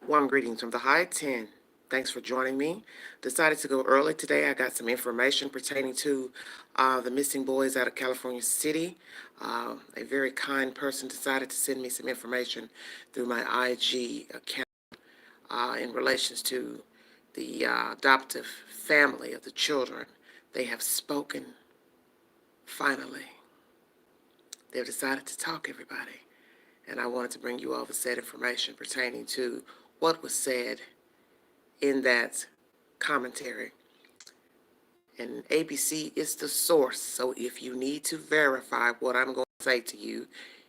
Warm greetings from the High 10. Thanks for joining me. Decided to go early today. I got some information pertaining to the missing boys out of California City. A very kind person decided to send me some information through my IG account in relations to the adoptive family of the children. They have spoken, finally. They've decided to talk, everybody. And I wanted to bring you all the said information pertaining to what was said in that commentary. And ABC is the source, so if you need to verify what I'm going to say to you,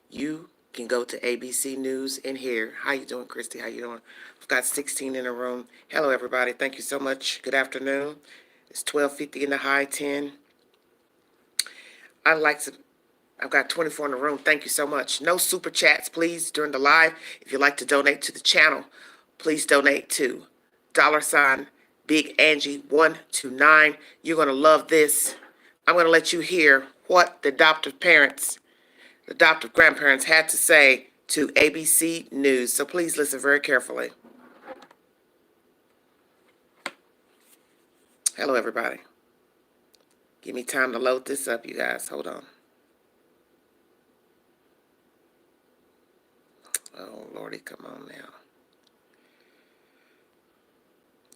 you can go to ABC News in here. How you doing, Christy? How you doing? I've got 16 in the room. Hello, everybody. Thank you so much. Good afternoon. It's 12:50 in the High 10. I've got 24 in the room. Thank you so much. No super chats, please, during the live. If you'd like to donate to the channel, please donate to $Big Angie 129. You're going to love this. I'm going to let you hear what the adoptive grandparents had to say to ABC News. So please listen very carefully. Hello, everybody. Give me time to load this up, you guys. Hold on. Oh, Lordy, come on now.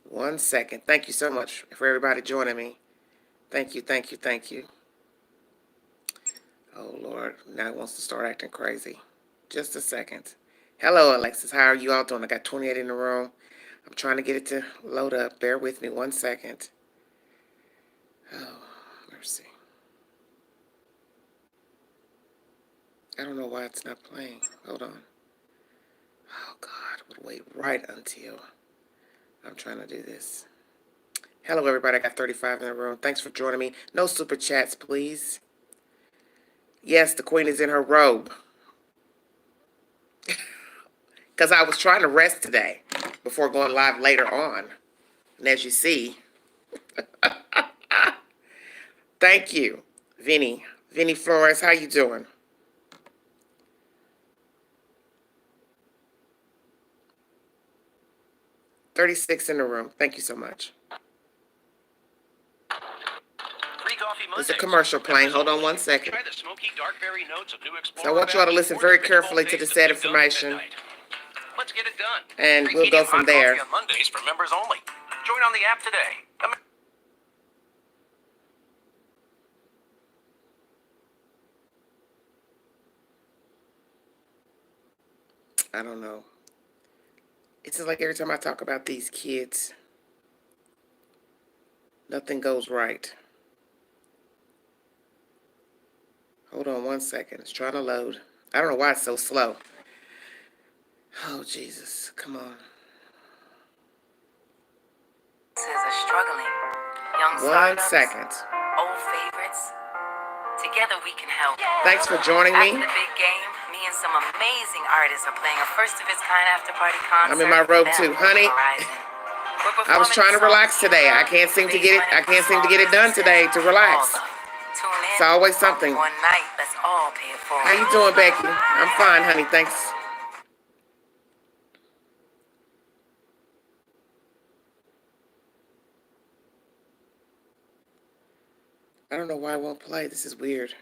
1 second. Thank you so much for everybody joining me. Thank you, thank you, thank you. Oh, Lord. Now it wants to start acting crazy. Just a second. Hello, Alexis. How are you all doing? I got 28 in the room. I'm trying to get it to load up. Bear with me 1 second. Oh, mercy. I don't know why it's not playing. Hold on. Oh, God. Would wait right until I'm trying to do this. Hello, everybody. I got 35 in the room. Thanks for joining me. No super chats, please. Yes, the queen is in her robe. Because I was trying to rest today before going live later on. And as you see, thank you, Vinny. Vinny Flores, how you doing? $36 in the room. Thank you so much. There's a commercial playing. Hold on 1 second. So I want you all to listen very carefully to the said information. Let's get it done. And we'll go from there. On Mondays for members only. Join on the app today. I don't know. It's just like every time I talk about these kids, nothing goes right. Hold on 1 second. It's trying to load. I don't know why it's so slow. Oh, Jesus. Come on. This is a struggling young 1 second. Old favorites. Together we can help. Thanks for joining me. After the big game, me and some amazing artists are playing a first of its kind after party concert. I'm in my robe too, honey. I was trying to relax today. I can't seem to get it done today to relax. It's always something. One night, let's all pay it forward. How you doing, Becky? I'm fine, honey. Thanks. I don't know why it won't play. This is weird.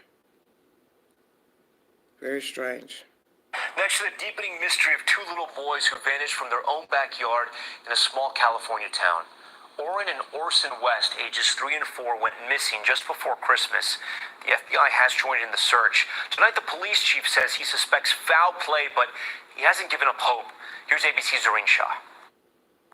Very strange. Next to the deepening mystery of two little boys who vanished from their own backyard in a small California town. Orrin and Orson West, ages 3 and 4, went missing just before Christmas. The FBI has joined in the search. Tonight, the police chief says he suspects foul play, but he hasn't given up hope. Here's ABC's Zareen Shah.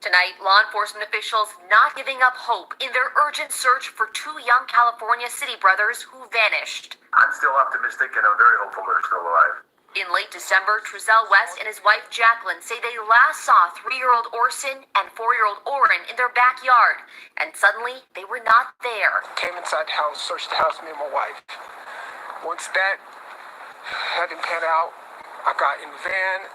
Tonight, law enforcement officials not giving up hope in their urgent search for two young California city brothers who vanished. I'm still optimistic and I'm very hopeful they're still alive. In late December, Trezell West and his wife Jacqueline say they last saw 3-year-old Orson and 4-year-old Orrin in their backyard, and suddenly they were not there. Came inside the house, searched the house, me and my wife. Once that didn't pan out, I got in the van.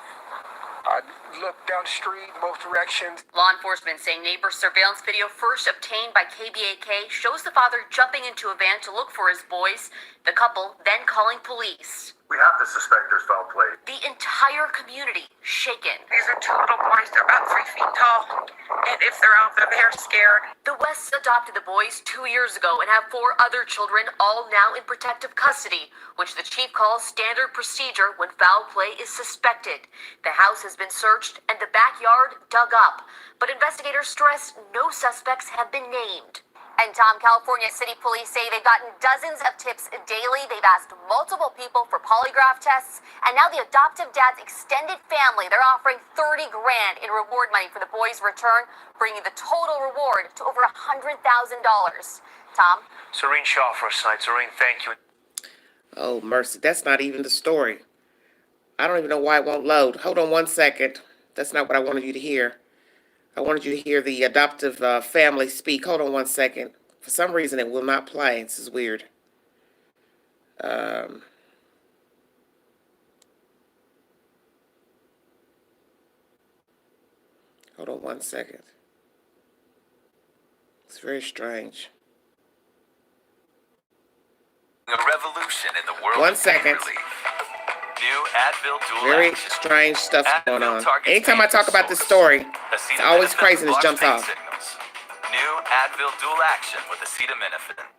I looked down the street, both directions. Law enforcement saying neighbor surveillance video first obtained by KBAK shows the father jumping into a van to look for his boys, the couple then calling police. We have to suspect there's foul play. The entire community shaken. These are two little boys. They're about 3 feet tall. And if they're out there, they're scared. The Wests adopted the boys 2 years ago and have 4 other children, all now in protective custody, which the chief calls standard procedure when foul play is suspected. The house has been searched and the backyard dug up, but investigators stress no suspects have been named. And Tom, California City Police say they've gotten dozens of tips daily. They've asked multiple people for polygraph tests. And now the adoptive dad's extended family, they're offering 30 grand in reward money for the boys' return, bringing the total reward to over $100,000. Tom? Serene Shaw for us tonight. Serene, thank you. Oh, mercy. That's not even the story. I don't even know why it won't load. Hold on one second. That's not what I wanted you to hear. I wanted you to hear the adoptive family speak. Hold on one second. For some reason, it will not play. This is weird. Hold on one second. It's very strange. A revolution in the world One of pain second. relief. New Advil Dual Very Action. strange stuff's going Advil on. targets Anytime I pain talk about this source. story, it's always Acetaminophen crazy and it blocks jumps pain off. signals. New Advil Dual Action with acetaminophen.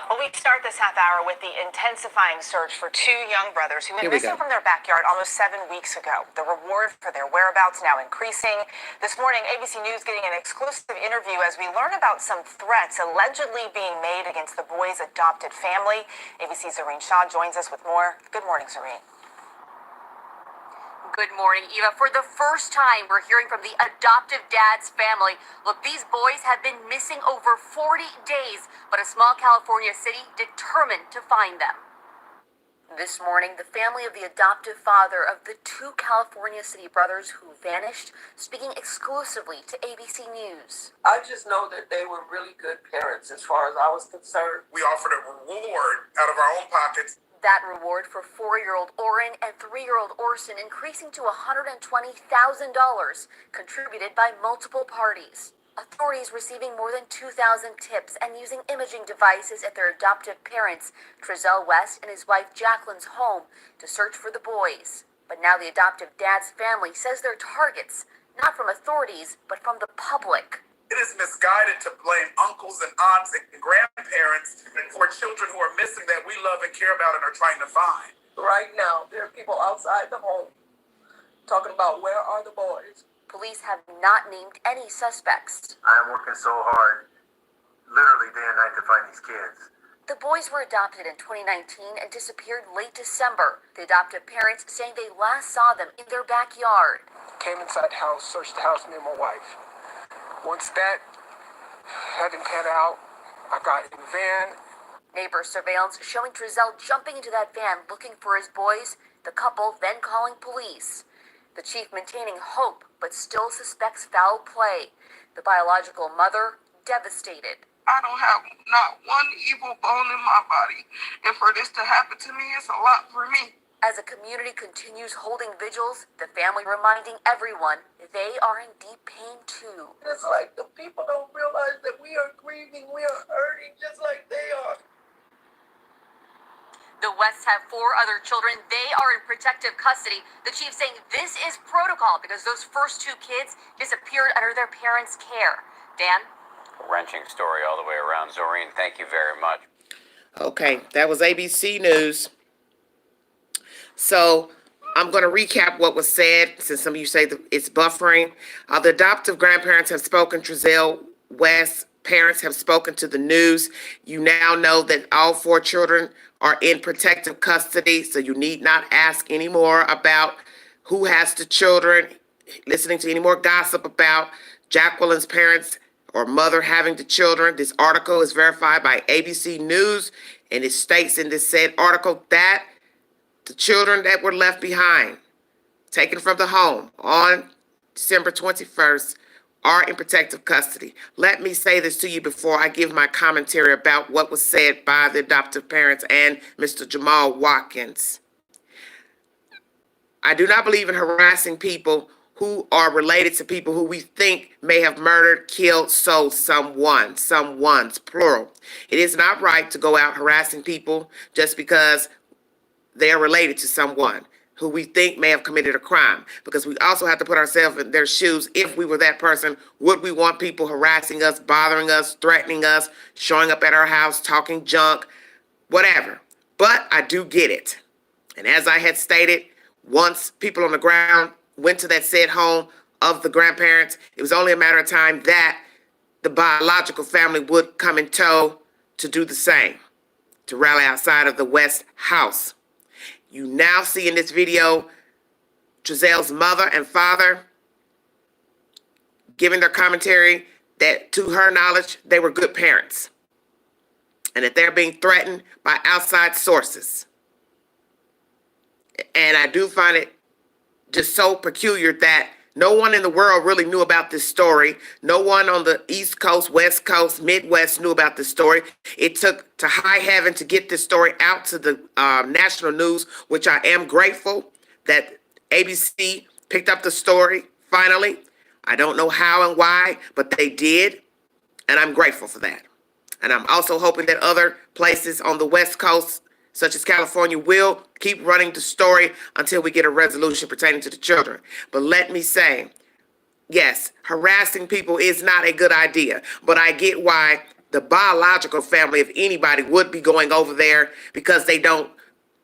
Well, we start this half hour with the intensifying search for 2 young brothers who went Here we missing go. from their backyard almost 7 weeks ago. The reward for their whereabouts now increasing. This morning, ABC News getting an exclusive interview as we learn about some threats allegedly being made against the boys' adopted family. ABC's Serene Shaw joins us with more. Good morning, Serene. Good morning, Eva. For the first time, we're hearing from the adoptive dad's family. Look, these boys have been missing over 40 days, but a small California city determined to find them. This morning, the family of the adoptive father of the 2 California City brothers who vanished, speaking exclusively to ABC News. I just know that they were really good parents as far as I was concerned. We offered a reward out of our own pockets. That reward for 4-year-old Oren and 3-year-old Orson increasing to $120,000, contributed by multiple parties. Authorities receiving more than 2,000 tips and using imaging devices at their adoptive parents, Trezell West and his wife Jacqueline's home, to search for the boys. But now the adoptive dad's family says they're targets, not from authorities, but from the public. It is misguided to blame uncles and aunts and grandparents for children who are missing that we love and care about and are trying to find. Right now, there are people outside the home talking about where are the boys. Police have not named any suspects. I am working so hard, literally day and night, to find these kids. The boys were adopted in 2019 and disappeared late December. The adoptive parents saying they last saw them in their backyard. Came inside the house, searched the house, me and my wife. Once that hadn't panned out, I got in the van. Neighbor surveillance showing Trezell jumping into that van looking for his boys, the couple then calling police. The chief maintaining hope, but still suspects foul play. The biological mother devastated. I don't have not one evil bone in my body. And for this to happen to me, it's a lot for me. As the community continues holding vigils, the family reminding everyone they are in deep pain too. It's like the people don't realize that we are grieving, we are hurting just like they are. The Wests have 4 other children. They are in protective custody. The chief saying this is protocol because those first 2 kids disappeared under their parents' care. Dan? Wrenching story all the way around. Zoreen, thank you very much. Okay, that was ABC News. So I'm going to recap what was said, since some of you say that it's buffering. The adoptive grandparents have spoken. Trezell West's parents have spoken to the news. You now know that all 4 children are in protective custody, so you need not ask anymore about who has the children, listening to any more gossip about Jacqueline's parents or mother having the children. This article is verified by ABC News, and it states in this said article that the children that were left behind, taken from the home on December 21st, are in protective custody. Let me say this to you before I give my commentary about what was said by the adoptive parents and Mr. Jamal Watkins. I do not believe in harassing people who are related to people who we think may have murdered, killed, sold someone's plural. It is not right to go out harassing people just because they are related to someone who we think may have committed a crime, because we also have to put ourselves in their shoes. If we were that person, would we want people harassing us, bothering us, threatening us, showing up at our house, talking junk, whatever? But I do get it. And as I had stated, once people on the ground went to that said home of the grandparents, it was only a matter of time that the biological family would come in tow to do the same, to rally outside of the West house. You now see in this video Giselle's mother and father giving their commentary that, to her knowledge, they were good parents and that they're being threatened by outside sources. And I do find it just so peculiar that no one in the world really knew about this story. No one on the East Coast, West Coast, Midwest knew about this story. It took to high heaven to get this story out to the national news, which I am grateful that ABC picked up the story finally. I don't know how and why, but they did, and I'm grateful for that. And I'm also hoping that other places on the West Coast, such as California, will keep running the story until we get a resolution pertaining to the children. But let me say, yes, harassing people is not a good idea, but I get why the biological family, if anybody, would be going over there, because they don't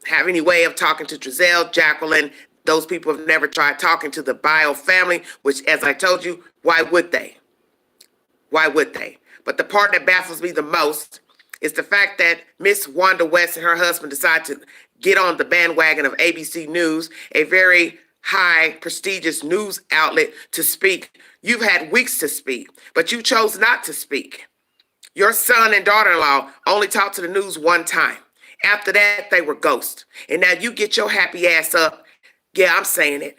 have any way of talking to Giselle, Jacqueline. Those people have never tried talking to the bio family, which, as I told you, why would they? Why would they? But the part that baffles me the most is the fact that Miss Wanda West and her husband decided to get on the bandwagon of ABC News, a very high, prestigious news outlet, to speak. You've had weeks to speak, but you chose not to speak. Your son and daughter-in-law only talked to the news one time. After that, they were ghosts. And now you get your happy ass up. Yeah, I'm saying it.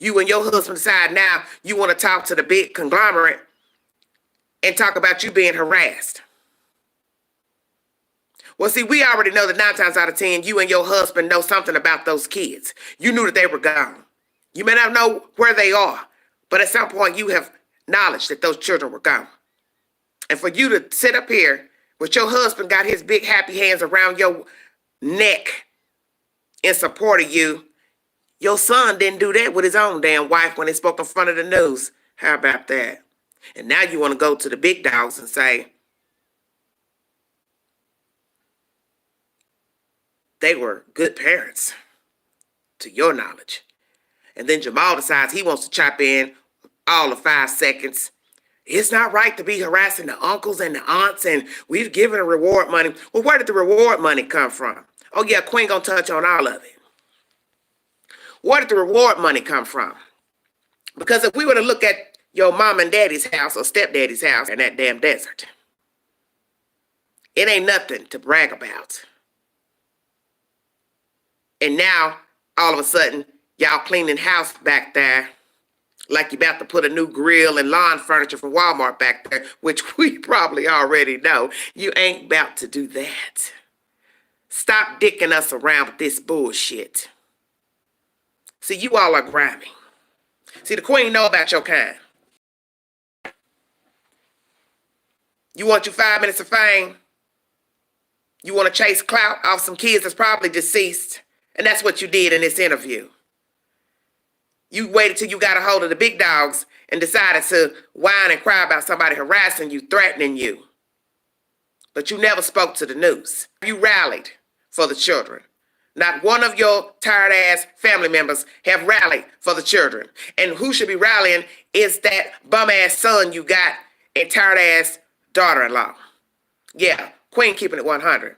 You and your husband decide now you want to talk to the big conglomerate and talk about you being harassed. Well, see, we already know that 9 times out of 10, you and your husband know something about those kids. You knew that they were gone. You may not know where they are, but at some point you have knowledge that those children were gone. And for you to sit up here with your husband got his big happy hands around your neck in support of you, your son didn't do that with his own damn wife when he spoke in front of the news. How about that? And now you want to go to the big dogs and say they were good parents, to your knowledge. And then Jamal decides he wants to chop in all of 5 seconds. It's not right to be harassing the uncles and the aunts, and we've given a reward money. Well, where did the reward money come from? Oh yeah, Queen gonna touch on all of it. Where did the reward money come from? Because if we were to look at your mom and daddy's house or stepdaddy's house in that damn desert, it ain't nothing to brag about. And now, all of a sudden, y'all cleaning house back there like you about to put a new grill and lawn furniture from Walmart back there, which we probably already know. You ain't about to do that. Stop dicking us around with this bullshit. See, you all are grimy. See, the Queen know about your kind. You want your 5 minutes of fame? You want to chase clout off some kids that's probably deceased? And that's what you did in this interview. You waited till you got a hold of the big dogs and decided to whine and cry about somebody harassing you, threatening you. But you never spoke to the news. You rallied for the children. Not one of your tired-ass family members have rallied for the children. And who should be rallying is that bum-ass son you got and tired-ass daughter-in-law. Yeah, Queen keeping it 100.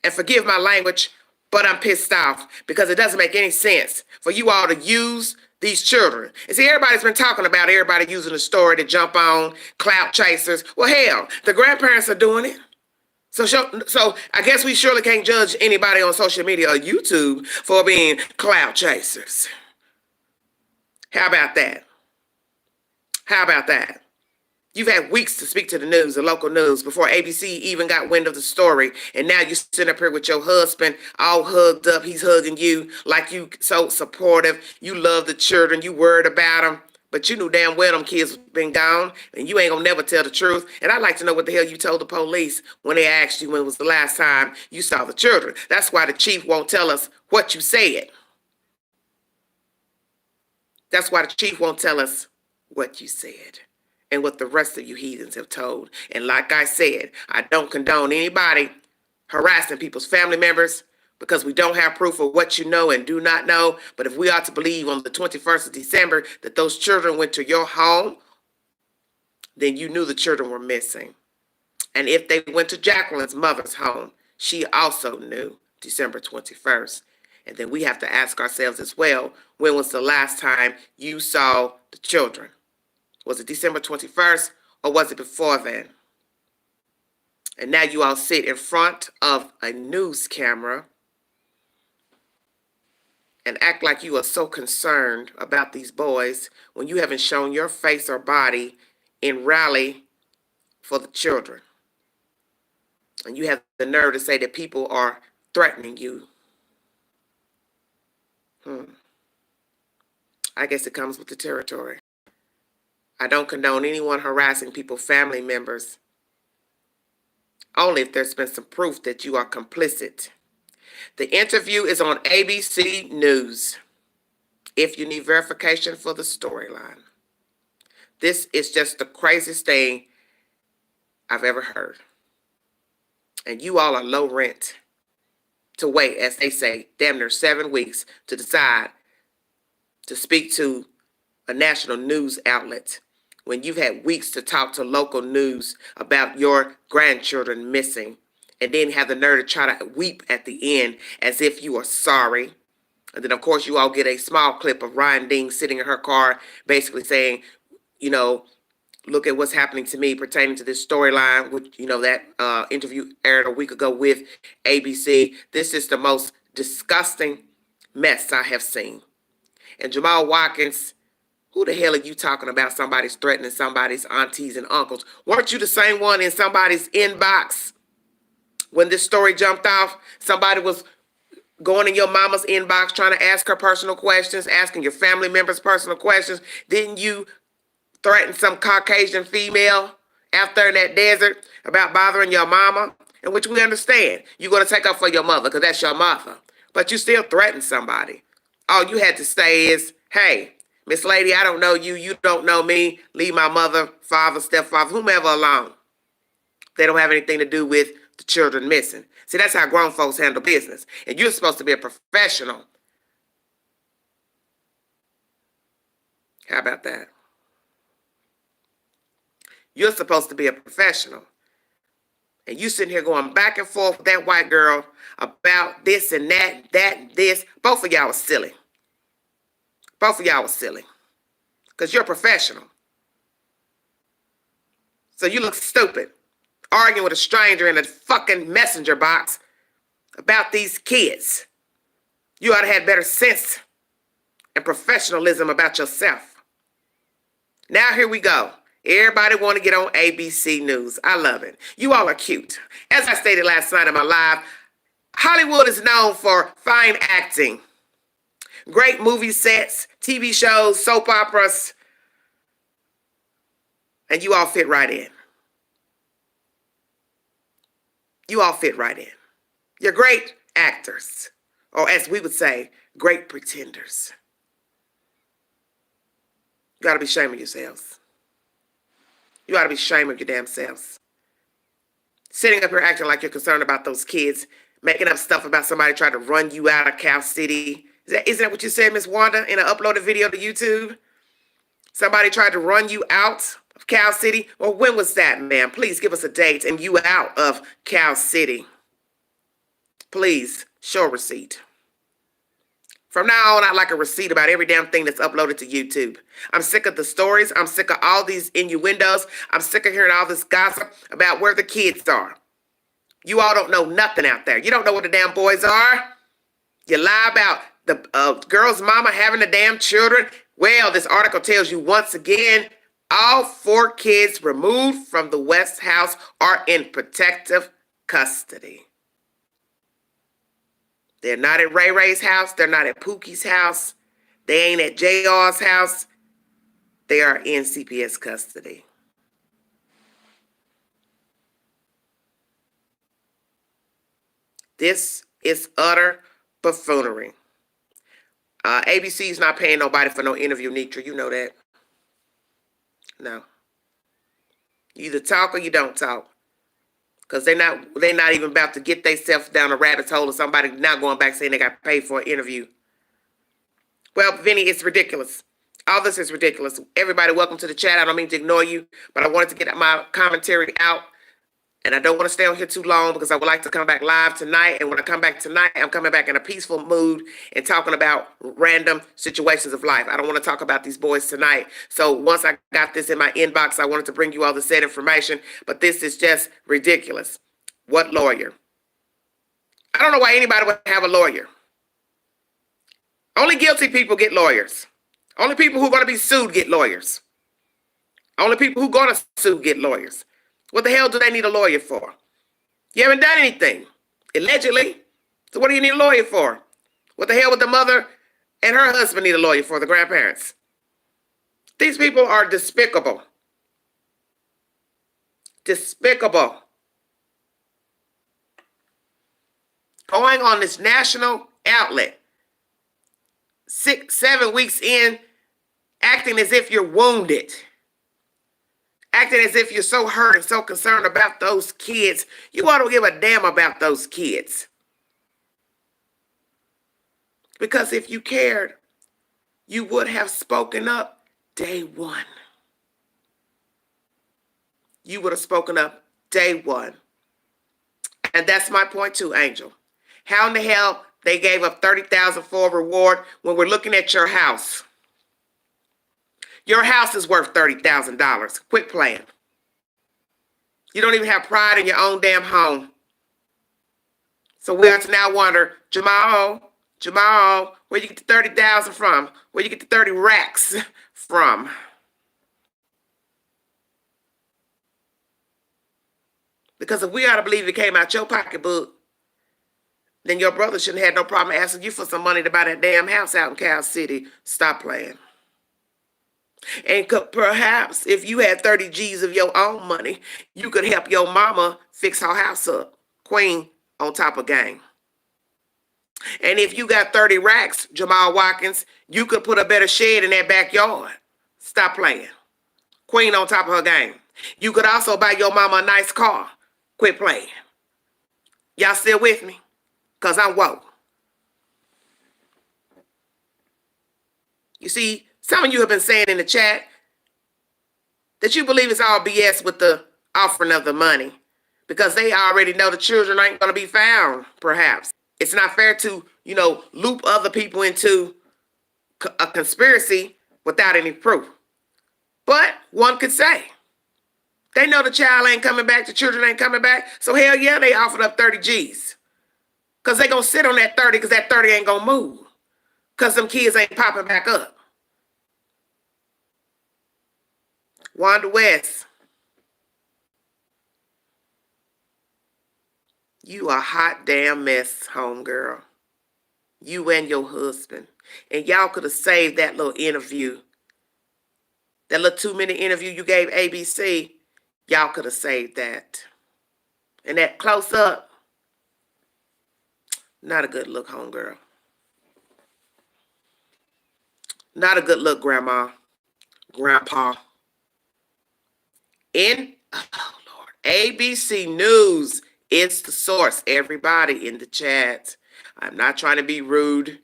And forgive my language, but I'm pissed off because it doesn't make any sense for you all to use these children. And see, everybody's been talking about everybody using the story to jump on clout chasers. Well, hell, the grandparents are doing it. So I guess we surely can't judge anybody on social media or YouTube for being clout chasers. How about that? How about that? You've had weeks to speak to the news, the local news, before ABC even got wind of the story. And now you sitting up here with your husband all hugged up. He's hugging you like you so supportive. You love the children. You worried about them. But you knew damn well them kids been gone, and you ain't gonna never tell the truth. And I'd like to know what the hell you told the police when they asked you when was the last time you saw the children. That's why the chief won't tell us what you said. That's why the chief won't tell us what you said and what the rest of you heathens have told. And like I said, I don't condone anybody harassing people's family members because we don't have proof of what you know and do not know. But if we are to believe on the 21st of December that those children went to your home, then you knew the children were missing. And if they went to Jacqueline's mother's home, she also knew December 21st. And then we have to ask ourselves as well, when was the last time you saw the children? Was it December 21st or was it before then? And now you all sit in front of a news camera and act like you are so concerned about these boys when you haven't shown your face or body in rally for the children. And you have the nerve to say that people are threatening you. I guess it comes with the territory. I don't condone anyone harassing people's family members, only if there's been some proof that you are complicit. The interview is on ABC News if you need verification for the storyline. This is just the craziest thing I've ever heard. And you all are low rent to wait, as they say, damn near 7 weeks to decide to speak to a national news outlet when you've had weeks to talk to local news about your grandchildren missing, and then have the nerve to try to weep at the end as if you are sorry. And then, of course, you all get a small clip of Ryan Dean sitting in her car basically saying, you know, look at what's happening to me pertaining to this storyline, which, you know, that interview aired a week ago with ABC. This is the most disgusting mess I have seen. And Jamal Watkins, who the hell are you talking about? Somebody's threatening somebody's aunties and uncles. Weren't you the same one in somebody's inbox when this story jumped off? Somebody was going in your mama's inbox trying to ask her personal questions, asking your family members personal questions. Didn't you threaten some Caucasian female out there in that desert about bothering your mama? In which we understand. You're going to take up for your mother because that's your mother. But you still threatened somebody. All you had to say is, hey, Miss Lady, I don't know you. You don't know me. Leave my mother, father, stepfather, whomever alone. They don't have anything to do with the children missing. See, that's how grown folks handle business. And you're supposed to be a professional. How about that? You're supposed to be a professional. And you sitting here going back and forth with that white girl about this and that, this. Both of y'all are silly. Both of y'all are silly. Because you're a professional. So you look stupid arguing with a stranger in a fucking messenger box about these kids. You ought to have better sense and professionalism about yourself. Now here we go. Everybody want to get on ABC News. I love it. You all are cute. As I stated last night in my live, Hollywood is known for fine acting, great movie sets, TV shows, soap operas, and you all fit right in. You all fit right in. You're great actors, or as we would say, great pretenders. You got to be ashamed of yourselves. You ought to be ashamed of your damn selves. Sitting up here acting like you're concerned about those kids, making up stuff about somebody trying to run you out of Cal City. Isn't that what you said, Miss Wanda, in an uploaded video to YouTube? Somebody tried to run you out of Cal City? Well, when was that, ma'am? Please give us a date and you out of Cal City. Please, show a receipt. From now on, I'd like a receipt about every damn thing that's uploaded to YouTube. I'm sick of the stories. I'm sick of all these innuendos. I'm sick of hearing all this gossip about where the kids are. You all don't know nothing out there. You don't know where the damn boys are. You lie about the girl's mama having the damn children. Well, this article tells you once again All 4 kids removed from the West House are in protective custody. They're not at Ray Ray's house. They're not at Pookie's house. They ain't at JR's house. They are in CPS custody. This is utter buffoonery. ABC's not paying nobody for no interview, Nitra. You know that. No. You either talk or you don't talk. Because they're not even about to get themselves down a rabbit hole of somebody now going back saying they got paid for an interview. Well, Vinny, it's ridiculous. All this is ridiculous. Everybody, welcome to the chat. I don't mean to ignore you, but I wanted to get my commentary out. And I don't want to stay on here too long because I would like to come back live tonight. And when I come back tonight, I'm coming back in a peaceful mood and talking about random situations of life. I don't want to talk about these boys tonight. So once I got this in my inbox, I wanted to bring you all the said information. But this is just ridiculous. What lawyer? I don't know why anybody would have a lawyer. Only guilty people get lawyers. Only people who are going to be sued get lawyers. Only people who are going to sue get lawyers. What the hell do they need a lawyer for? You haven't done anything, allegedly. So what do you need a lawyer for? What the hell would the mother and her husband need a lawyer for, the grandparents? These people are despicable. Despicable. Going on this national outlet, 6-7 weeks in, acting as if you're wounded. Acting as if you're so hurt and so concerned about those kids. You ought to give a damn about those kids. Because if you cared, you would have spoken up day one. You would have spoken up day one. And that's my point too, Angel. How in the hell they gave up $30,000 for a reward when we're looking at your house? Your house is worth $30,000. Quit playing. You don't even have pride in your own damn home. So we have to now wonder, Jamal, where you get the $30,000 from? Where you get the 30 racks from? Because if we ought to believe it came out your pocketbook, then your brother shouldn't have no problem asking you for some money to buy that damn house out in Cal City. Stop playing. And perhaps if you had 30 G's of your own money, you could help your mama fix her house up. Queen on top of game. And if you got 30 racks, Jamal Watkins, you could put a better shed in that backyard. Stop playing. Queen on top of her game. You could also buy your mama a nice car. Quit playing. Y'all still with me? Because I'm woke. You see, some of you have been saying in the chat that you believe it's all BS with the offering of the money because they already know the children ain't going to be found, perhaps. It's not fair to, loop other people into a conspiracy without any proof. But one could say, they know the child ain't coming back, the children ain't coming back, so hell yeah, they offered up 30 G's. Because they going to sit on that 30 because that 30 ain't going to move. Because them kids ain't popping back up. Wanda West, you a hot damn mess, homegirl. You and your husband. And y'all could have saved that little interview. That little 2-minute interview you gave ABC. Y'all could have saved that. And that close up, not a good look, homegirl. Not a good look, grandma, grandpa. ABC News, it's the source. Everybody in the chat. I'm not trying to be rude,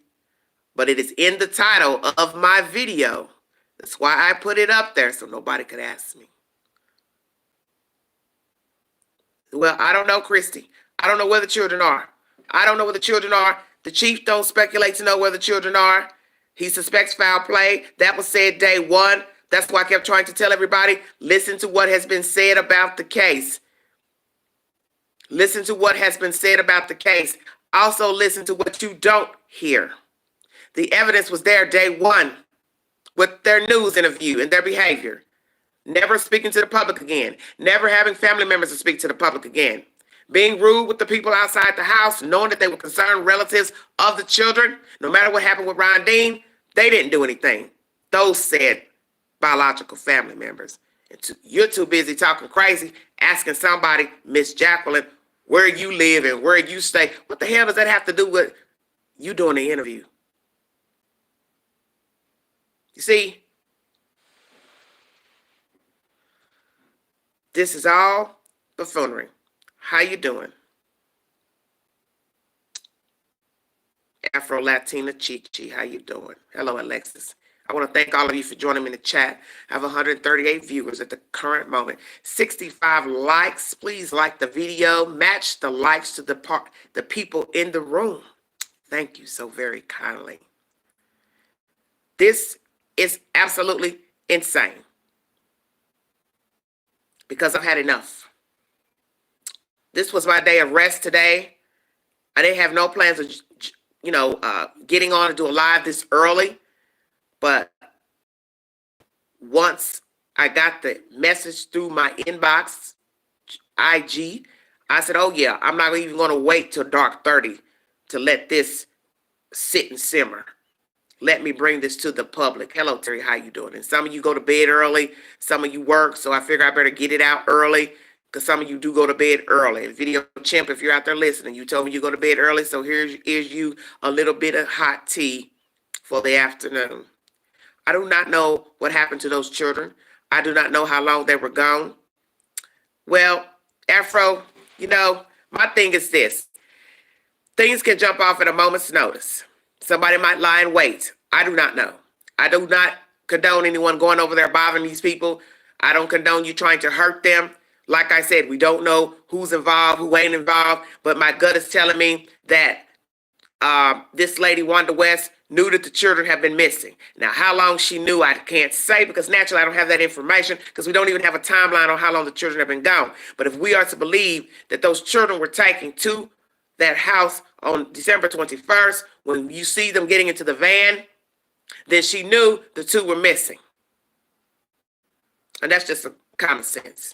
but it is in the title of my video. That's why I put it up there so nobody could ask me. Well, I don't know, Christy. I don't know where the children are. I don't know where the children are. The chief don't speculate to know where the children are. He suspects foul play. That was said day one. That's why I kept trying to tell everybody, listen to what has been said about the case. Listen to what has been said about the case. Also listen to what you don't hear. The evidence was there day one with their news interview and their behavior. never speaking to the public again, never having family members to speak to the public again, being rude with the people outside the house, knowing that they were concerned relatives of the children. No matter what happened with Ron Dean, they didn't do anything. Those said biological family members. You're too busy talking crazy, asking somebody, Miss Jacqueline, where you live and where you stay. What the hell does that have to do with you doing the interview? You see, this is all buffoonery. How you doing? Afro-Latina Chichi, how you doing? Hello, Alexis. I want to thank all of you for joining me in the chat. I have 138 viewers at the current moment. 65 likes. Please like the video. Match the likes to the people in the room. Thank you so very kindly. This is absolutely insane because I've had enough. This was my day of rest today. I didn't have no plans of, getting on to do a live this early. But once I got the message through my inbox, IG, I said, oh yeah, I'm not even going to wait till dark 30 to let this sit and simmer. Let me bring this to the public. Hello, Terry, how you doing? And some of you go to bed early, some of you work, so I figure I better get it out early because some of you do go to bed early. Video Chimp, if you're out there listening, you told me you go to bed early, so here's you a little bit of hot tea for the afternoon. I do not know what happened to those children. I do not know how long they were gone. Well, Afro, my thing is this. Things can jump off at a moment's notice. Somebody might lie in wait. I do not know. I do not condone anyone going over there bothering these people. I don't condone you trying to hurt them. Like I said, we don't know who's involved, who ain't involved, but my gut is telling me that this lady, Wanda West, knew that the children have been missing. Now, how long she knew, I can't say because naturally I don't have that information because we don't even have a timeline on how long the children have been gone. But if we are to believe that those children were taken to that house on December 21st, when you see them getting into the van, then she knew the two were missing. And that's just a common sense.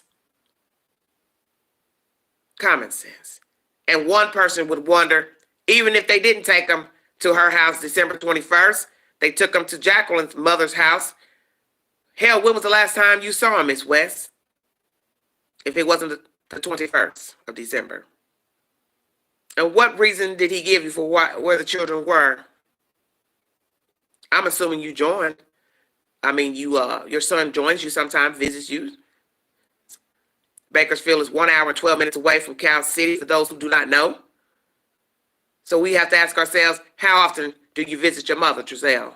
Common sense. And one person would wonder, even if they didn't take them to her house December 21st, they took them to Jacqueline's mother's house. Hell, when was the last time you saw him, Miss West? If it wasn't the 21st of December. And what reason did he give you for where the children were? I'm assuming you joined. I mean, your son joins you sometimes, visits you. Bakersfield is 1 hour and 12 minutes away from Cal City, for those who do not know. So we have to ask ourselves, how often do you visit your mother, Giselle?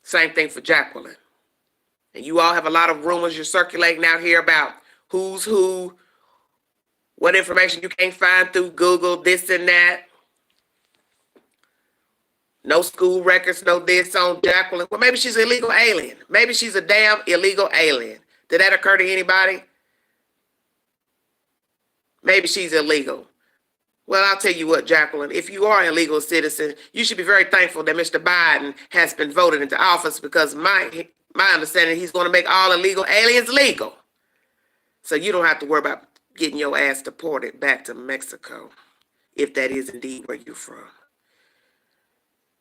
Same thing for Jacqueline. And you all have a lot of rumors you're circulating out here about who's who, what information you can't find through Google, this and that. No school records, no this on Jacqueline. Well, maybe she's an illegal alien. Maybe she's a damn illegal alien. Did that occur to anybody? Maybe she's illegal. Well, I'll tell you what, Jacqueline, if you are an illegal citizen, you should be very thankful that Mr. Biden has been voted into office because my understanding, he's going to make all illegal aliens legal. So you don't have to worry about getting your ass deported back to Mexico, if that is indeed where you're from.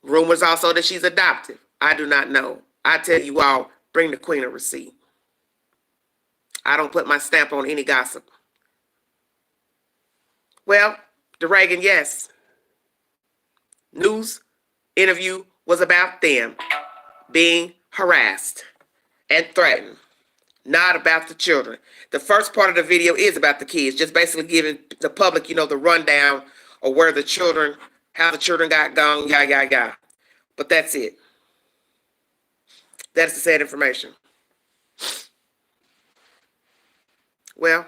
Rumors also that she's adoptive. I do not know. I tell you all, bring the queen a receipt. I don't put my stamp on any gossip. Well, the Reagan, yes. News interview was about them being harassed and threatened, not about the children. The first part of the video is about the kids, just basically giving the public, the rundown of where the children, how the children got gone, yah. But that's it. That's the sad information. Well,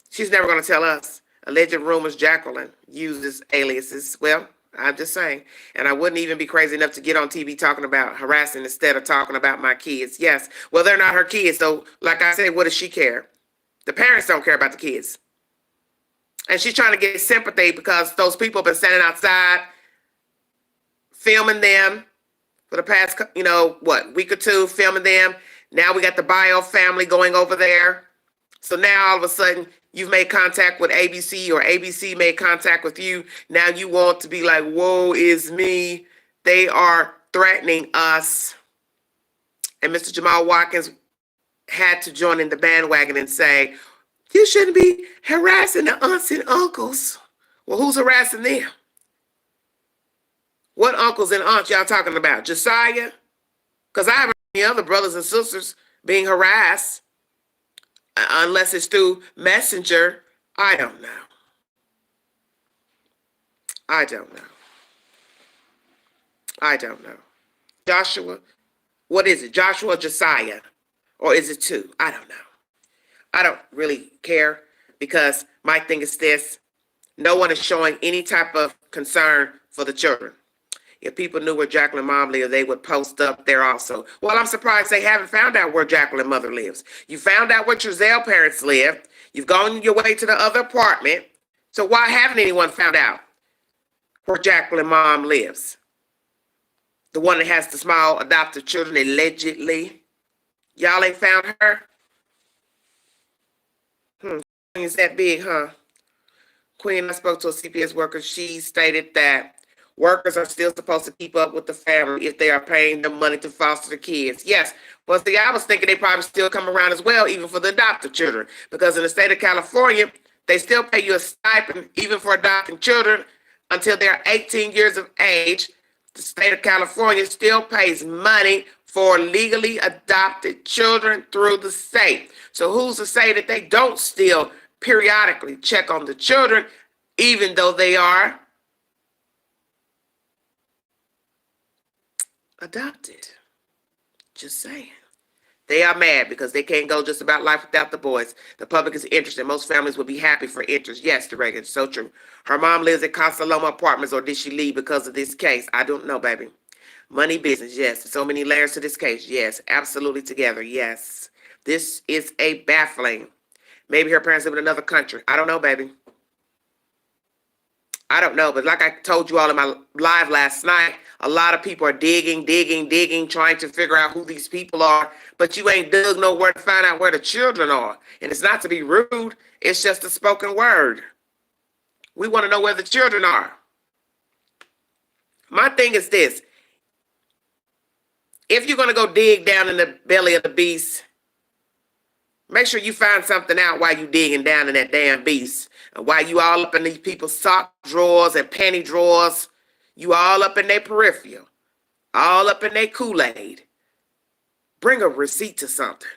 she's never going to tell us. Alleged rumors Jacqueline uses aliases. Well, I'm just saying. And I wouldn't even be crazy enough to get on TV talking about harassing instead of talking about my kids. Yes. Well, they're not her kids. So like I said, what does she care? The parents don't care about the kids. And she's trying to get sympathy because those people have been standing outside filming them for the past, week or two, filming them. Now we got the Bio family going over there. So now all of a sudden you've made contact with ABC or ABC made contact with you. Now you want to be like, woe is me. They are threatening us. And Mr. Jamal Watkins had to join in the bandwagon and say, you shouldn't be harassing the aunts and uncles. Well, who's harassing them? What uncles and aunts y'all talking about? Josiah? Because I haven't heard any other brothers and sisters being harassed unless it's through Messenger. I don't know. I don't know. I don't know. Joshua, what is it? Joshua, Josiah? Or is it two? I don't know. I don't really care because my thing is this. No one is showing any type of concern for the children. If people knew where Jacqueline mom lived, they would post up there also. Well, I'm surprised they haven't found out where Jacqueline mother lives. You found out where Giselle parents live. You've gone your way to the other apartment. So why haven't anyone found out where Jacqueline mom lives? The one that has the small adopted children, allegedly. Y'all ain't found her? Is that big, huh? Queen, I spoke to a CPS worker. She stated that workers are still supposed to keep up with the family if they are paying them money to foster the kids. Yes. Well, see, I was thinking they probably still come around as well, even for the adopted children. Because in the state of California, they still pay you a stipend, even for adopting children, until they're 18 years of age. The state of California still pays money for legally adopted children through the state. So who's to say that they don't still periodically check on the children, even though they are adopted? Just saying. They are mad because they can't go just about life without the boys. The public is interested. Most families would be happy for interest. Yes, the record is so true. Her mom lives at Casa Loma Apartments, or did she leave because of this case? I don't know, baby. Money business, yes. So many layers to this case. Yes, absolutely together. Yes. This is a baffling. Maybe her parents live in another country. I don't know, baby. I don't know, but like I told you all in my live last night, a lot of people are digging, trying to figure out who these people are, but you ain't dug nowhere to find out where the children are. And it's not to be rude, it's just a spoken word. We want to know where the children are. My thing is this. If you're going to go dig down in the belly of the beast, make sure you find something out while you digging down in that damn beast. And while you all up in these people's sock drawers and panty drawers, you all up in their peripheral, all up in their Kool-Aid. Bring a receipt to something.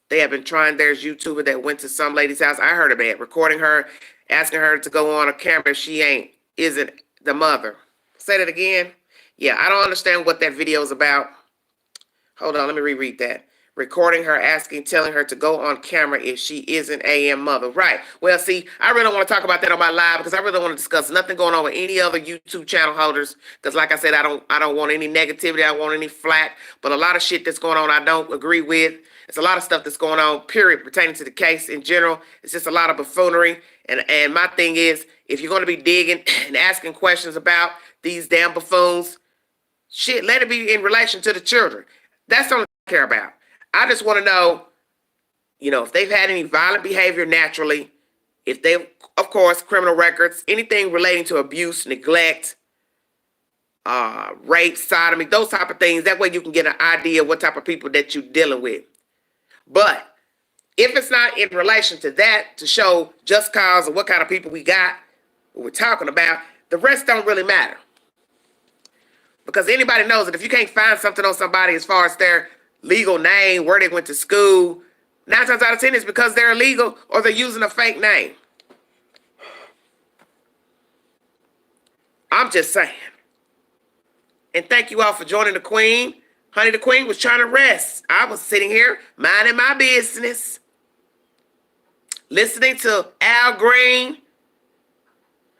They have been trying. There's a YouTuber that went to some lady's house. I heard about it, recording her, asking her to go on a camera. She isn't the mother. Say that again. Yeah, I don't understand what that video is about. Hold on, let me reread that. Recording her, telling her to go on camera if she isn't AM mother. Right. Well, see, I really don't want to talk about that on my live because I really don't want to discuss nothing going on with any other YouTube channel holders. Because like I said, I don't want any negativity. I don't want any flack. But a lot of shit that's going on I don't agree with. It's a lot of stuff that's going on, period, pertaining to the case in general. It's just a lot of buffoonery. And my thing is, if you're going to be digging and asking questions about these damn buffoons, shit, let it be in relation to the children. That's the only thing I care about. I just want to know, if they've had any violent behavior naturally, if they, of course, criminal records, anything relating to abuse, neglect, rape, sodomy, those type of things. That way you can get an idea of what type of people that you're dealing with. But if it's not in relation to that, to show just cause of what kind of people we got, what we're talking about, the rest don't really matter. Because anybody knows that if you can't find something on somebody as far as their legal name, where they went to school, 9 times out of 10 it's because they're illegal or they're using a fake name. I'm just saying. And thank you all for joining the Queen. Honey, the Queen was trying to rest. I was sitting here minding my business, listening to Al Green.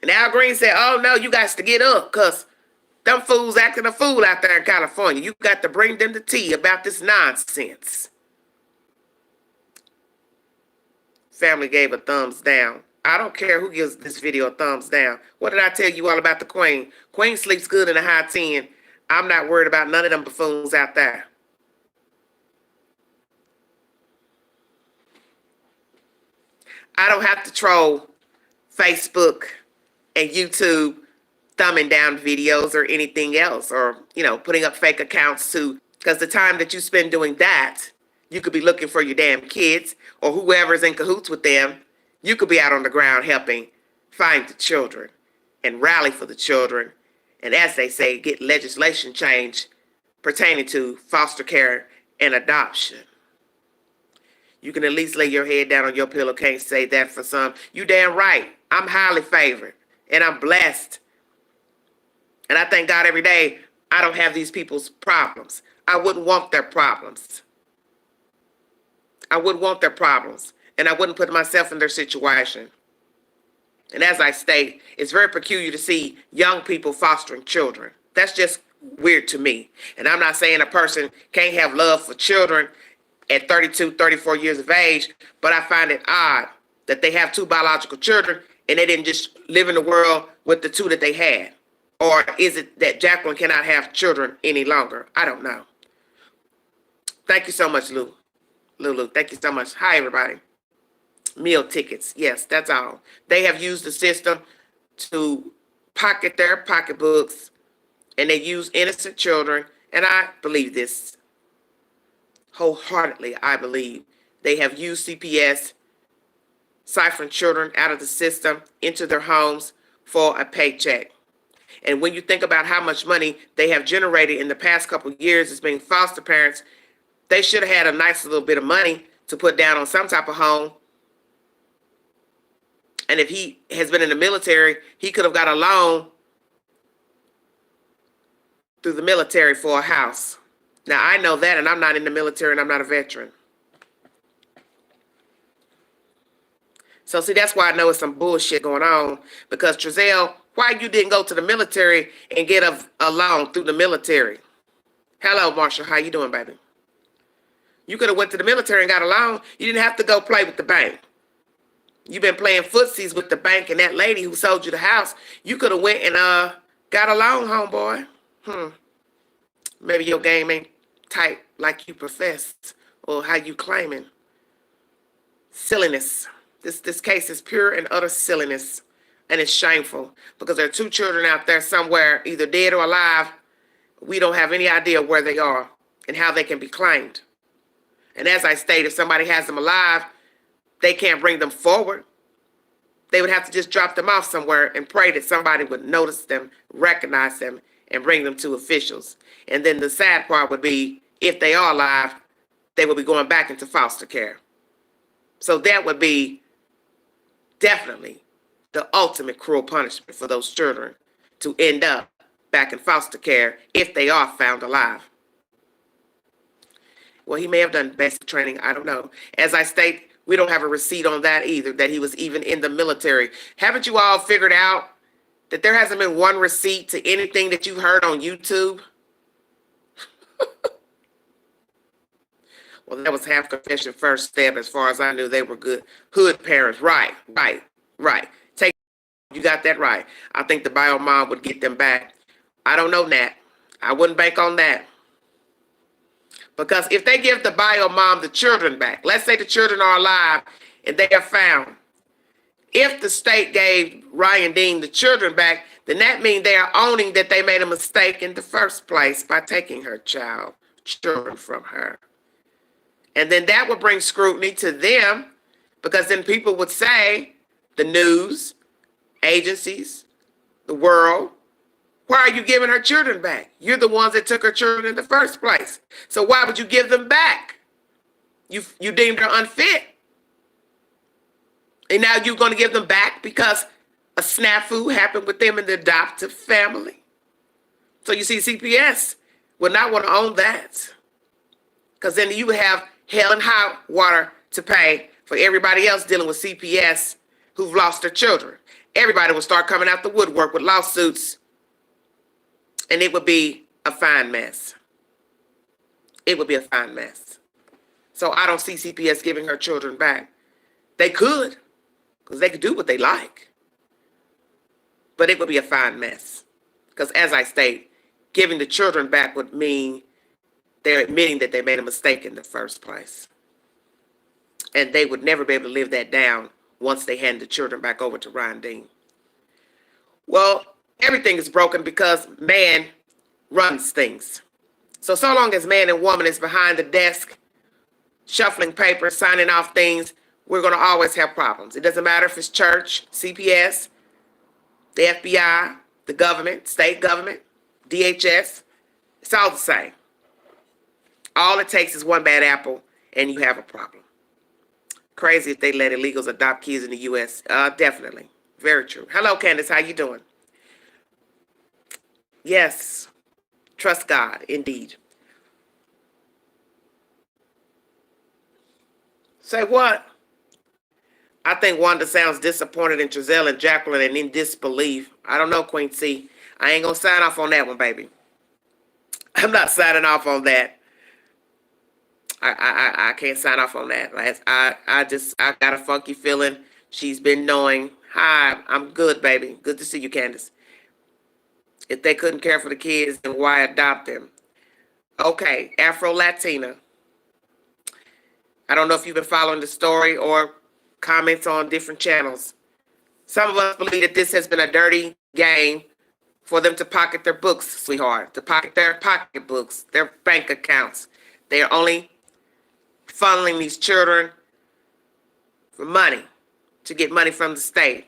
And Al Green said, oh no, you got to get up because them fools acting a fool out there in California. You got to bring them to tea about this nonsense. Family gave a thumbs down. I don't care who gives this video a thumbs down. What did I tell you all about the Queen? Queen sleeps good in a high 10. I'm not worried about none of them buffoons out there. I don't have to troll Facebook and YouTube thumbing down videos or anything else, or, putting up fake accounts too. Because the time that you spend doing that, you could be looking for your damn kids or whoever's in cahoots with them. You could be out on the ground helping find the children and rally for the children. And as they say, get legislation changed pertaining to foster care and adoption. You can at least lay your head down on your pillow. Can't say that for some. You damn right. I'm highly favored and I'm blessed. And I thank God every day I don't have these people's problems. I wouldn't want their problems. I wouldn't want their problems. And I wouldn't put myself in their situation. And as I state, it's very peculiar to see young people fostering children. That's just weird to me. And I'm not saying a person can't have love for children at 32, 34 years of age, but I find it odd that they have two biological children and they didn't just live in the world with the two that they had. Or is it that Jacqueline cannot have children any longer? I don't know. Thank you so much, Lulu. Thank you so much. Hi, everybody. Meal tickets. Yes, that's all. They have used the system to pocket their pocketbooks, and they use innocent children. And I believe this wholeheartedly. I believe they have used CPS, siphoned children out of the system into their homes for a paycheck. And when you think about how much money they have generated in the past couple of years as being foster parents, they should have had a nice little bit of money to put down on some type of home. And if he has been in the military, he could have got a loan through the military for a house. Now, I know that, and I'm not in the military, and I'm not a veteran. So, see, that's why I know it's some bullshit going on. Because, Trezell, why you didn't go to the military and get a loan through the military? Hello, Marshall. How you doing, baby? You could have went to the military and got a loan. You didn't have to go play with the bank. You've been playing footsies with the bank and that lady who sold you the house. You could have went and got a loan, homeboy. Maybe your game ain't tight like you profess or how you claiming. Silliness. This case is pure and utter silliness, and it's shameful because there are two children out there somewhere, either dead or alive. We don't have any idea where they are and how they can be claimed. And as I stated, if somebody has them alive, they can't bring them forward. They would have to just drop them off somewhere and pray that somebody would notice them, recognize them, and bring them to officials. And then the sad part would be, if they are alive, they will be going back into foster care. So that would be definitely the ultimate cruel punishment for those children, to end up back in foster care if they are found alive. Well, he may have done basic training. I don't know. As I state, we don't have a receipt on that either, that he was even in the military. Haven't you all figured out that there hasn't been one receipt to anything that you've heard on YouTube? Well, that was half confession, first step. As far as I knew, they were good hood parents. Right. You got that right. I think the bio mom would get them back. I don't know, Nat. I wouldn't bank on that. Because if they give the bio mom the children back, let's say the children are alive and they are found. If the state gave Ryan Dean the children back, then that means they are owning that they made a mistake in the first place by taking her children from her. And then that would bring scrutiny to them, because then people would say, the news, agencies, the world, why are you giving her children back? You're the ones that took her children in the first place. So why would you give them back? You deemed her unfit. And now you're going to give them back because a snafu happened with them in the adoptive family. So you see, CPS would not want to own that, because then you would have hell and high water to pay for everybody else dealing with CPS who've lost their children. Everybody will start coming out the woodwork with lawsuits, and it would be a fine mess. It would be a fine mess. So I don't see CPS giving her children back. They could, because they could do what they like. But it would be a fine mess. Because as I state, giving the children back would mean they're admitting that they made a mistake in the first place. And they would never be able to live that down once they hand the children back over to Ron Dean. Well, everything is broken because man runs things. So long as man and woman is behind the desk, shuffling papers, signing off things, we're going to always have problems. It doesn't matter if it's church, CPS, the FBI, the government, state government, DHS. It's all the same. All it takes is one bad apple and you have a problem. Crazy if they let illegals adopt kids in the U.S. Definitely. Very true. Hello, Candace. How you doing? Yes. Trust God, indeed. Say what? I think Wanda sounds disappointed in Trezell and Jacqueline and in disbelief. I don't know, Queen C. I ain't gonna sign off on that one, baby. I'm not signing off on that. I can't sign off on that. I got a funky feeling. She's been knowing. Hi, I'm good, baby. Good to see you, Candace. If they couldn't care for the kids, then why adopt them? Okay, Afro-Latina. I don't know if you've been following the story or comments on different channels. Some of us believe that this has been a dirty game for them to pocket their books, sweetheart, to pocket their pocketbooks, their bank accounts. They are only funneling these children for money, to get money from the state.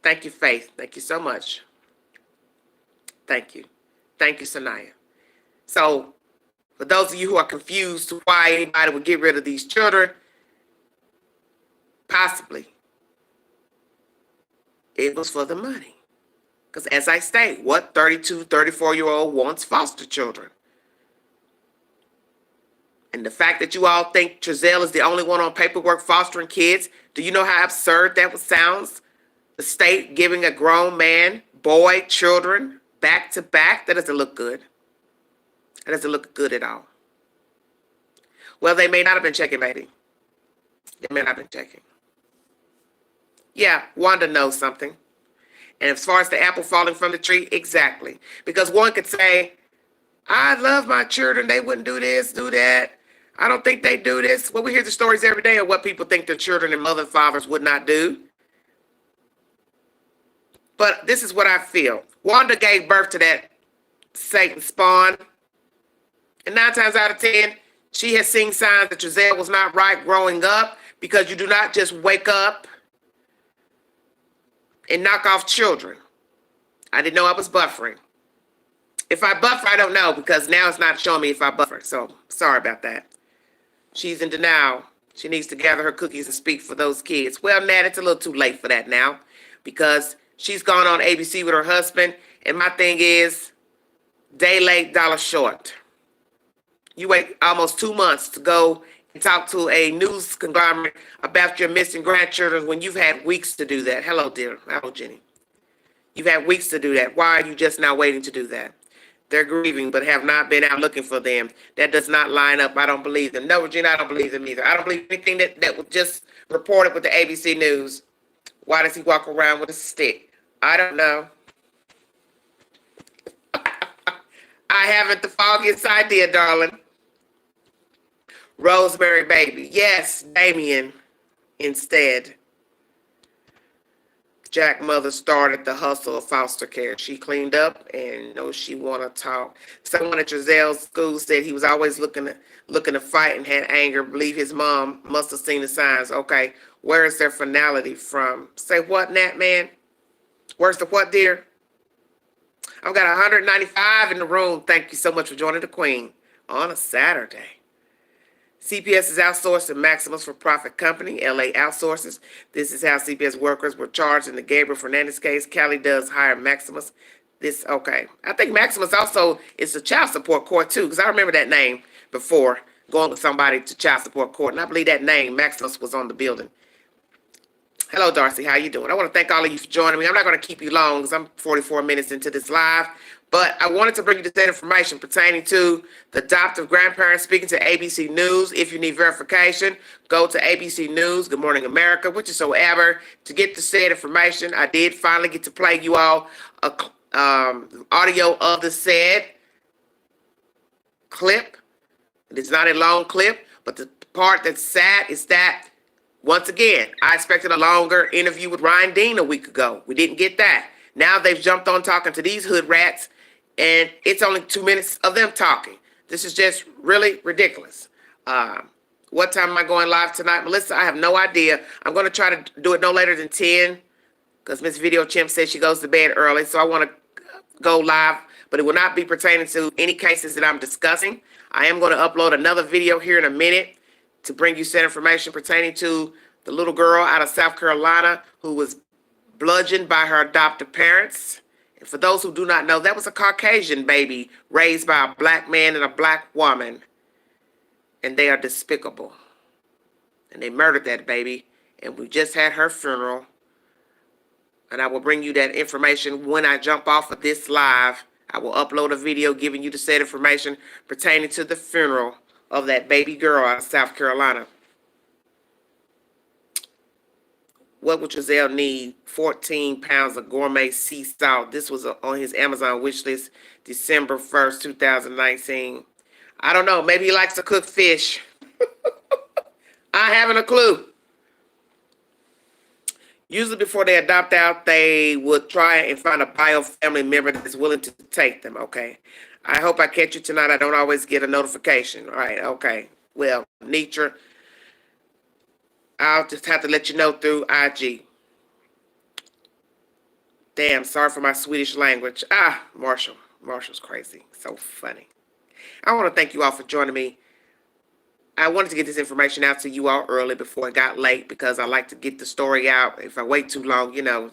Thank you, Faith. Thank you so much. Thank you. Thank you, Sanaya. So, for those of you who are confused why anybody would get rid of these children, possibly it was for the money. Because as I state, what 32, 34-year-old wants foster children? And the fact that you all think Trezell is the only one on paperwork fostering kids, do you know how absurd that sounds? The state giving a grown man, boy, children, back to back? That doesn't look good. That doesn't look good at all. Well, they may not have been checking, baby. They may not have been checking. Yeah, Wanda knows something. And as far as the apple falling from the tree, exactly. Because one could say, I love my children. They wouldn't do this, do that. I don't think they do this. Well, we hear the stories every day of what people think their children and mother and fathers would not do. But this is what I feel. Wanda gave birth to that Satan spawn. And 9 times out of 10, she has seen signs that Trezell was not right growing up, because you do not just wake up and knock off children. I didn't know I was buffering. If I buffer, I don't know, because now it's not showing me if I buffer. So sorry about that. She's in denial. She needs to gather her cookies and speak for those kids. Well, Nat, it's a little too late for that now, because she's gone on ABC with her husband. And my thing is, day late, dollar short. You wait almost 2 months to go and talk to a news conglomerate about your missing grandchildren when you've had weeks to do that. Hello, dear. Hello, Jenny. You've had weeks to do that. Why are you just now waiting to do that? They're grieving, but have not been out looking for them. That does not line up. I don't believe them. No, Regina, I don't believe them either. I don't believe anything that was just reported with the ABC News. Why does he walk around with a stick? I don't know. I haven't the foggiest idea, darling. Rosemary baby. Yes, Damien instead. Jack mother started the hustle of foster care. She cleaned up and knows she want to talk. Someone at Trezell's school said he was always looking to fight and had anger. Believe his mom must have seen the signs. Okay, where is their finality from? Say what, Nat, man? Where's the what, dear? I've got 195 in the room. Thank you so much for joining the Queen on a Saturday. CPS is outsourced to Maximus for-profit company, LA Outsources. This is how CPS workers were charged in the Gabriel Fernandez case. Cali does hire Maximus. Okay. I think Maximus also is the child support court too, because I remember that name before going with somebody to child support court. And I believe that name, Maximus, was on the building. Hello, Darcy. How you doing? I want to thank all of you for joining me. I'm not going to keep you long because I'm 44 minutes into this live. But I wanted to bring you this information pertaining to the adoptive grandparents speaking to ABC News. If you need verification, go to ABC News, Good Morning America, whichsoever, to get the said information. I did finally get to play you all audio of the said clip. It is not a long clip, but the part that's sad is that Once again, I expected a longer interview with Ryan Dean a week ago. We didn't get that. Now they've jumped on talking to these hood rats, and it's only 2 minutes of them talking. This is just really ridiculous. What time am I going live tonight? Melissa, I have no idea. I'm going to try to do it no later than 10 because Miss Video Chimp says she goes to bed early, so I want to go live, but it will not be pertaining to any cases that I'm discussing. I am going to upload another video here in a minute to bring you said information pertaining to the little girl out of South Carolina who was bludgeoned by her adoptive parents. And for those who do not know, that was a Caucasian baby raised by a black man and a black woman. And they are despicable. And they murdered that baby. And we just had her funeral. And I will bring you that information when I jump off of this live. I will upload a video giving you the said information pertaining to the funeral of that baby girl out of South Carolina. What would Giselle need? 14 pounds of gourmet sea salt. This was on his Amazon wish list December 1st, 2019. I don't know. Maybe he likes to cook fish. I haven't a clue. Usually before they adopt out, they would try and find a bio family member that's willing to take them. Okay. I hope I catch you tonight. I don't always get a notification. All right. Okay. Well, Nitra, I'll just have to let you know through IG. Damn, sorry for my Swedish language. Marshall. Marshall's crazy. So funny. I want to thank you all for joining me. I wanted to get this information out to you all early before it got late because I like to get the story out. If I wait too long, I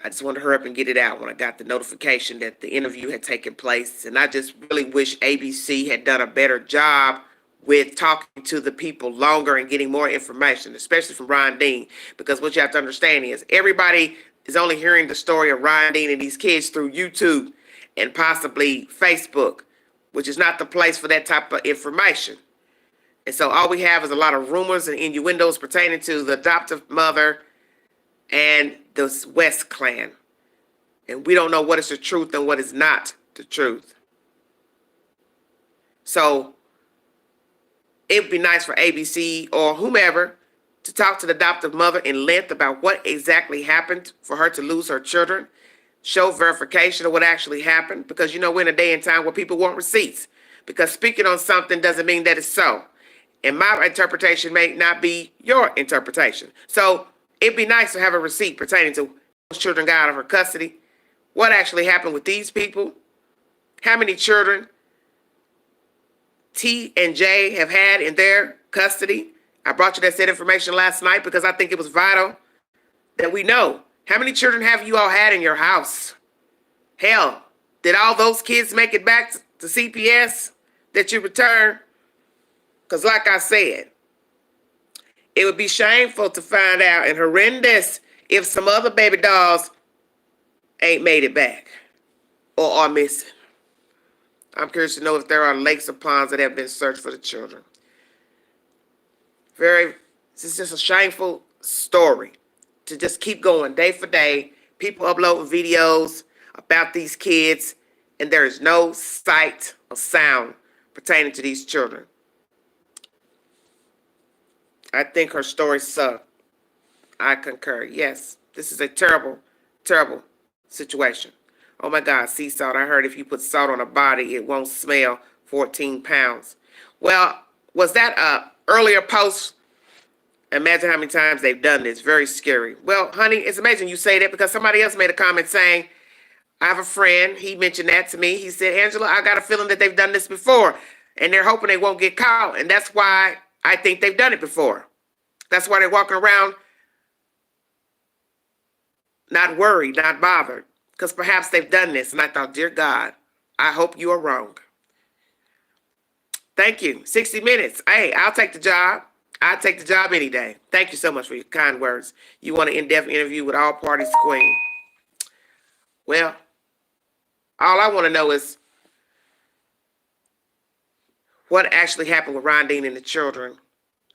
just wanted to hurry up and get it out when I got the notification that the interview had taken place. And I just really wish ABC had done a better job with talking to the people longer and getting more information, especially from Ryan Dean. Because what you have to understand is everybody is only hearing the story of Ryan Dean and these kids through YouTube and possibly Facebook, which is not the place for that type of information. And so all we have is a lot of rumors and innuendos pertaining to the adoptive mother and the West clan. And we don't know what is the truth and what is not the truth. So it would be nice for ABC or whomever to talk to the adoptive mother in length about what exactly happened for her to lose her children, show verification of what actually happened, because we're in a day and time where people want receipts, because speaking on something doesn't mean that it's so. And my interpretation may not be your interpretation. So it'd be nice to have a receipt pertaining to those children got out of her custody, what actually happened with these people, how many children T and J have had in their custody. I brought you that said information last night because I think it was vital that we know. How many children have you all had in your house? Hell, did all those kids make it back to CPS that you returned? Because like I said, it would be shameful to find out and horrendous if some other baby dolls ain't made it back or are missing. I'm curious to know if there are lakes or ponds that have been searched for the children. This is just a shameful story to just keep going day for day. People uploading videos about these kids, and there is no sight or sound pertaining to these children. I think her story sucked. I concur. Yes, this is a terrible, terrible situation. Oh my God, sea salt. I heard if you put salt on a body, it won't smell. 14 pounds. Well, was that a earlier post? Imagine how many times they've done this. Very scary. Well, honey, it's amazing you say that because somebody else made a comment saying, I have a friend. He mentioned that to me. He said, Angela, I got a feeling that they've done this before and they're hoping they won't get caught. And that's why I think they've done it before. That's why they're walking around not worried, not bothered, because perhaps they've done this. And I thought, dear God, I hope you are wrong. Thank you. 60 minutes. Hey, I'll take the job. I'll take the job any day. Thank you so much for your kind words. You want an in-depth interview with all parties, queen. Well, all I want to know is what actually happened with Ryan Dean and the children.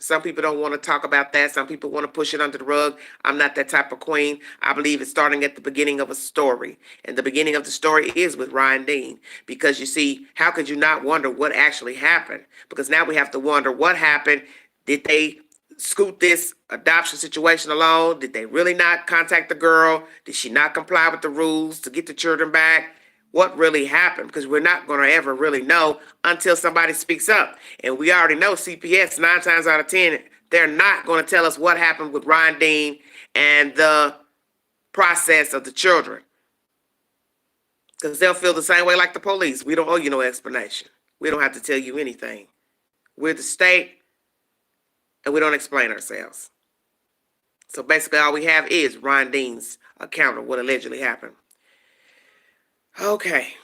Some people don't want to talk about that. Some people want to push it under the rug. I'm not that type of queen. I believe it's starting at the beginning of a story. And the beginning of the story is with Ryan Dean. Because you see, how could you not wonder what actually happened? Because now we have to wonder what happened. Did they scoot this adoption situation along? Did they really not contact the girl? Did she not comply with the rules to get the children back? What really happened? Because we're not going to ever really know until somebody speaks up. And we already know CPS, 9 times out of 10, they're not going to tell us what happened with Ron Dean and the process of the children. Because they'll feel the same way like the police. We don't owe you no explanation. We don't have to tell you anything. We're the state, and we don't explain ourselves. So basically all we have is Ron Dean's account of what allegedly happened. Okay.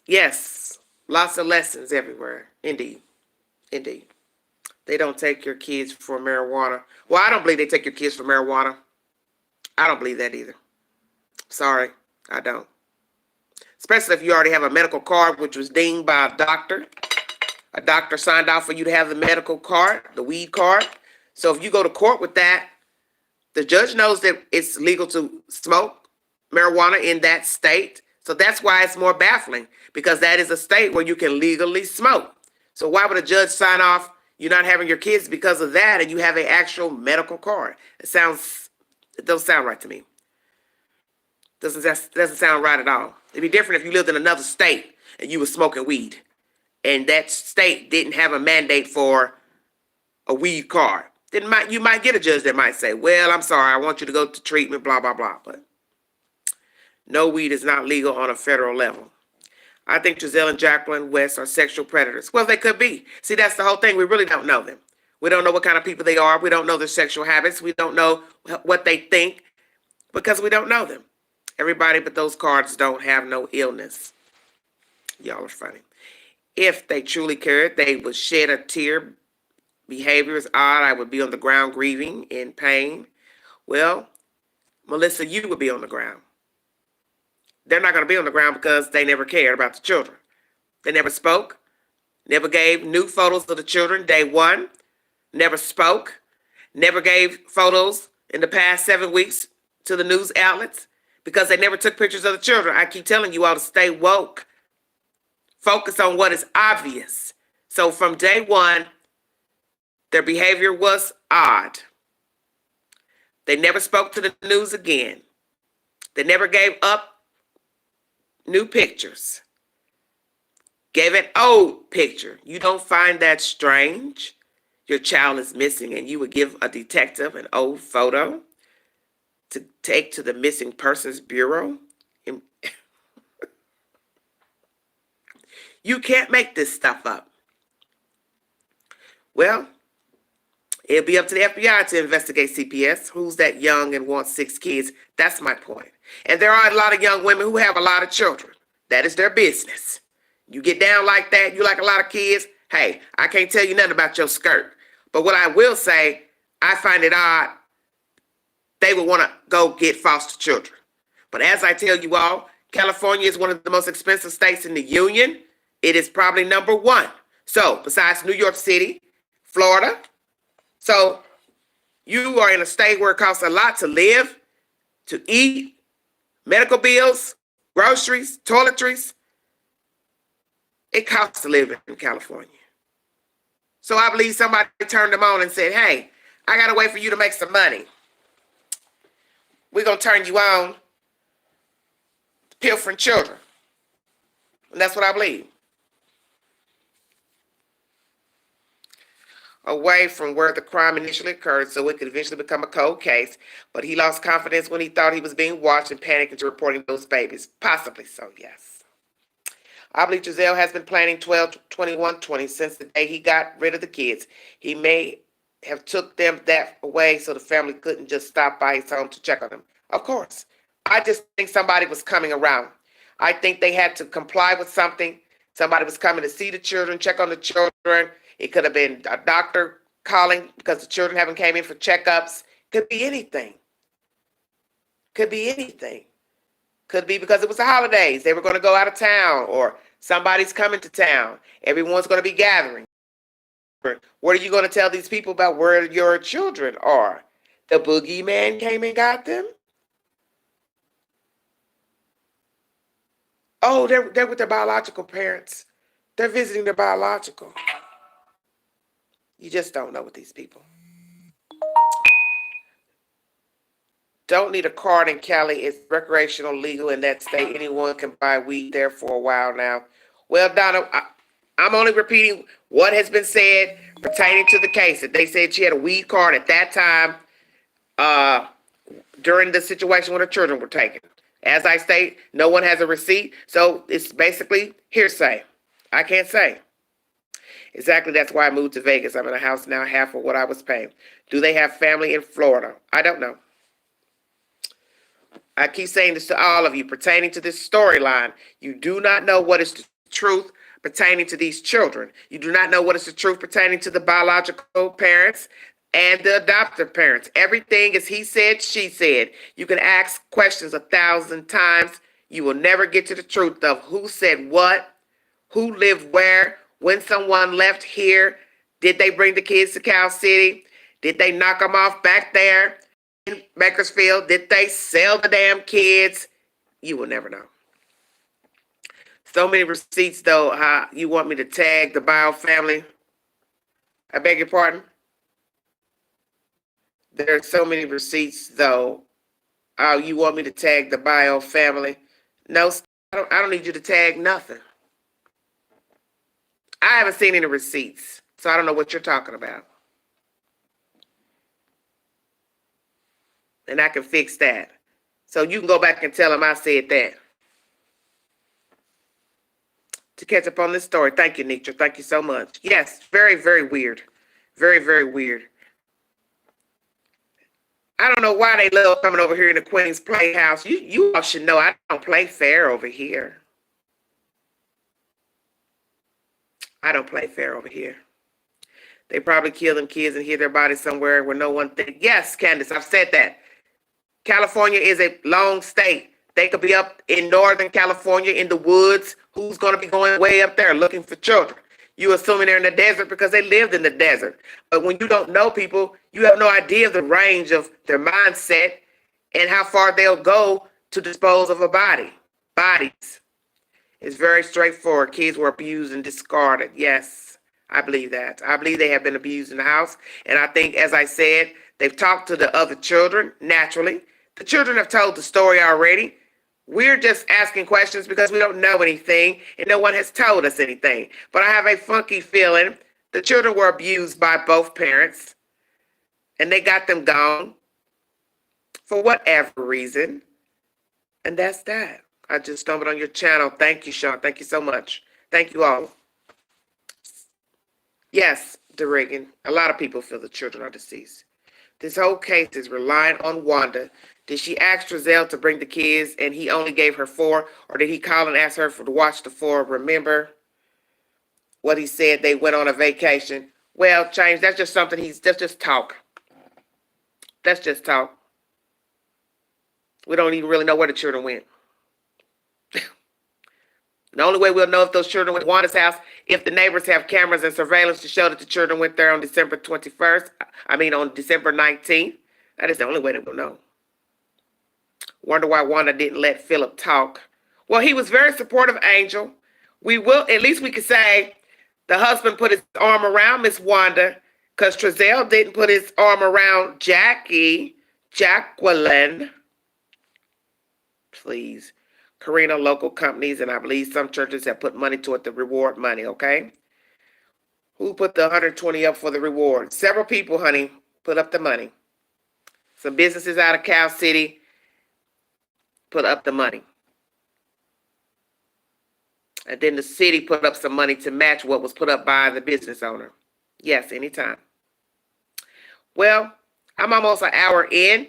Yes, lots of lessons everywhere. Indeed. Indeed. They don't take your kids for marijuana. Well, I don't believe they take your kids for marijuana. I don't believe that either. Sorry, I don't. Especially if you already have a medical card which was dinged by a doctor. A doctor signed off for you to have the medical card, the weed card. So if you go to court with that, the judge knows that it's legal to smoke marijuana in that state. So that's why it's more baffling, because that is a state where you can legally smoke. So why would a judge sign off you're not having your kids because of that and you have an actual medical card? It doesn't sound right to me. Doesn't sound right at all. It'd be different if you lived in another state and you were smoking weed, and that state didn't have a mandate for a weed card. Then you might get a judge that might say, well, I'm sorry, I want you to go to treatment, blah, blah, blah. But no, weed is not legal on a federal level. I think Giselle and Jacqueline West are sexual predators. Well, they could be. See, that's the whole thing. We really don't know them. We don't know what kind of people they are. We don't know their sexual habits. We don't know what they think because we don't know them. Everybody but those cards don't have no illness. Y'all are funny. If they truly cared, they would shed a tear. Behavior is odd. I would be on the ground grieving in pain. Well, Melissa, you would be on the ground. They're not going to be on the ground because they never cared about the children. They never spoke, never gave new photos of the children day one, never spoke, never gave photos in the past 7 weeks to the news outlets because they never took pictures of the children. I keep telling you all to stay woke. Focus on what is obvious. So from day one, their behavior was odd. They never spoke to the news again. They never gave up new pictures. Gave an old picture. You don't find that strange? Your child is missing and you would give a detective an old photo to take to the Missing Persons Bureau? You can't make this stuff up. Well, it'll be up to the FBI to investigate CPS. Who's that young and wants 6 kids? That's my point. And there are a lot of young women who have a lot of children. That is their business. You get down like that, you like a lot of kids, hey, I can't tell you nothing about your skirt. But what I will say, I find it odd they would want to go get foster children. But as I tell you all, California is one of the most expensive states in the union. It is probably number 1. So besides New York City, Florida. So you are in a state where it costs a lot to live, to eat, medical bills, groceries, toiletries. It costs to live in California. So I believe somebody turned them on and said, hey, I got to wait for you to make some money. We're going to turn you on to pilfering children. And that's what I believe. Away from where the crime initially occurred so it could eventually become a cold case, but he lost confidence when he thought he was being watched and panicked into reporting those babies. Possibly so, yes. I believe Giselle has been planning 12-21-20 since the day he got rid of the kids. He may have took them that away so the family couldn't just stop by his home to check on them. Of course. I just think somebody was coming around. I think they had to comply with something. Somebody was coming to see the children, check on the children. It could have been a doctor calling because the children haven't came in for checkups. Could be anything. Could be anything. Could be because it was the holidays. They were going to go out of town, or somebody's coming to town. Everyone's going to be gathering. What are you going to tell these people about where your children are? The boogeyman came and got them? Oh, they're with their biological parents. They're visiting their biological. You just don't know with these people. Don't need a card in Cali. It's recreational legal in that state. Anyone can buy weed there for a while now. Well, Donna, I'm only repeating what has been said pertaining to the case. That they said she had a weed card at that time during the situation when the children were taken. As I state, no one has a receipt, so it's basically hearsay. I can't say. Exactly, that's why I moved to Vegas. I'm in a house now, half of what I was paying. Do they have family in Florida? I don't know. I keep saying this to all of you pertaining to this storyline. You do not know what is the truth pertaining to these children. You do not know what is the truth pertaining to the biological parents and the adoptive parents. Everything is he said, she said. You can ask questions 1,000 times. You will never get to the truth of who said what, who lived where, when someone left here. Did they bring the kids to Cal City? Did they knock them off back there in Bakersfield? Did they sell the damn kids? You will never know. So many receipts, though. How you want me to tag the Bio family? I beg your pardon? There are so many receipts, though. Oh, you want me to tag the Bio family? No, I don't need you to tag nothing. I haven't seen any receipts, so I don't know what you're talking about. And I can fix that. So you can go back and tell them I said that. To catch up on this story, thank you, Nitra. Thank you so much. Yes, very, very weird. Very, very weird. I don't know why they love coming over here in the Queen's Playhouse. You all should know I don't play fair over here. I don't play fair over here. They probably kill them kids and hid their bodies somewhere where no one thinks. Yes, Candace, I've said that. California is a long state. They could be up in Northern California in the woods. Who's going to be going way up there looking for children? You assuming they're in the desert because they lived in the desert. But when you don't know people, you have no idea of the range of their mindset and how far they'll go to dispose of a body. Bodies. It's very straightforward. Kids were abused and discarded. Yes, I believe that. I believe they have been abused in the house. And I think, as I said, they've talked to the other children, naturally. The children have told the story already. We're just asking questions because we don't know anything and no one has told us anything. But I have a funky feeling the children were abused by both parents and they got them gone for whatever reason. And that's that. I just stumbled on your channel. Thank you, Sean. Thank you so much. Thank you all. Yes, DeRegan, a lot of people feel the children are deceased. This whole case is relying on Wanda. Did she ask Trezell to bring the kids and he only gave her 4? Or did he call and ask her to watch the 4? Remember what he said? They went on a vacation. Well, James, that's just something that's just talk. That's just talk. We don't even really know where the children went. The only way we'll know if those children went to Wanda's house, if the neighbors have cameras and surveillance to show that the children went there on December 21st. On December 19th. That is the only way that we'll know. Wonder why Wanda didn't let Philip talk. Well, he was very supportive, Angel. At least we could say the husband put his arm around Miss Wanda because Trezell didn't put his arm around Jacqueline. Please. Karina, local companies, and I believe some churches have put money toward the reward money, okay? Who put the 120 up for the reward? Several people, honey, put up the money. Some businesses out of Cal City put up the money. And then the city put up some money to match what was put up by the business owner. Yes, anytime. Well, I'm almost an hour in.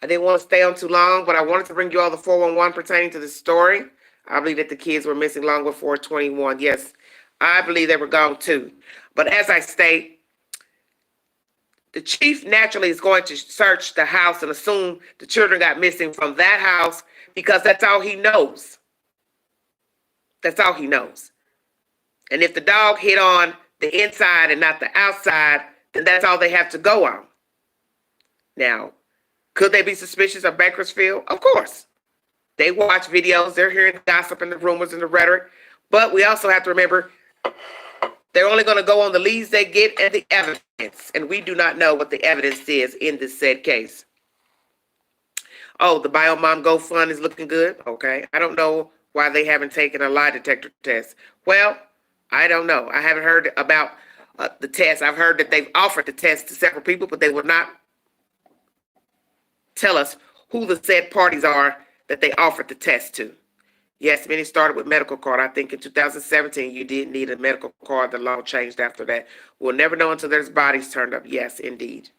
I didn't want to stay on too long, but I wanted to bring you all the 411 pertaining to the story. I believe that the kids were missing long before 21. Yes, I believe they were gone too. But as I state, the chief naturally is going to search the house and assume the children got missing from that house because that's all he knows. That's all he knows. And if the dog hit on the inside and not the outside, then that's all they have to go on. Now, could they be suspicious of Bakersfield? Of course. They watch videos. They're hearing the gossip and the rumors and the rhetoric. But we also have to remember They're only going to go on the leads they get and the evidence. And we do not know what the evidence is in this said case. Oh, the BioMom GoFund is looking good. Okay. I don't know why they haven't taken a lie detector test. Well, I don't know. I haven't heard about the test. I've heard that they've offered the test to several people, but they will not tell us who the said parties are that they offered the test to. Yes, many started with medical card. I think in 2017 you did need a medical card. The law changed after that. We'll never know until there's bodies turned up. Yes, indeed.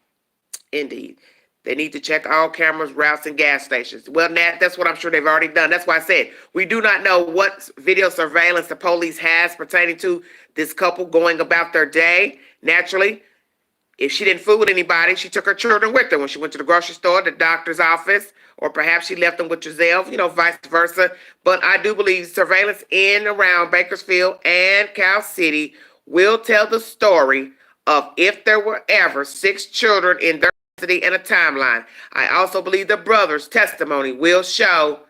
Indeed. They need to check all cameras, routes, and gas stations. Well, Nat, that's what I'm sure they've already done. That's why I said we do not know what video surveillance the police has pertaining to this couple going about their day. Naturally, if she didn't fool with anybody, she took her children with her when she went to the grocery store, the doctor's office, or perhaps she left them with Giselle, vice versa. But I do believe surveillance in and around Bakersfield and Cal City will tell the story of if there were ever 6 children in their custody and a timeline. I also believe the brother's testimony will show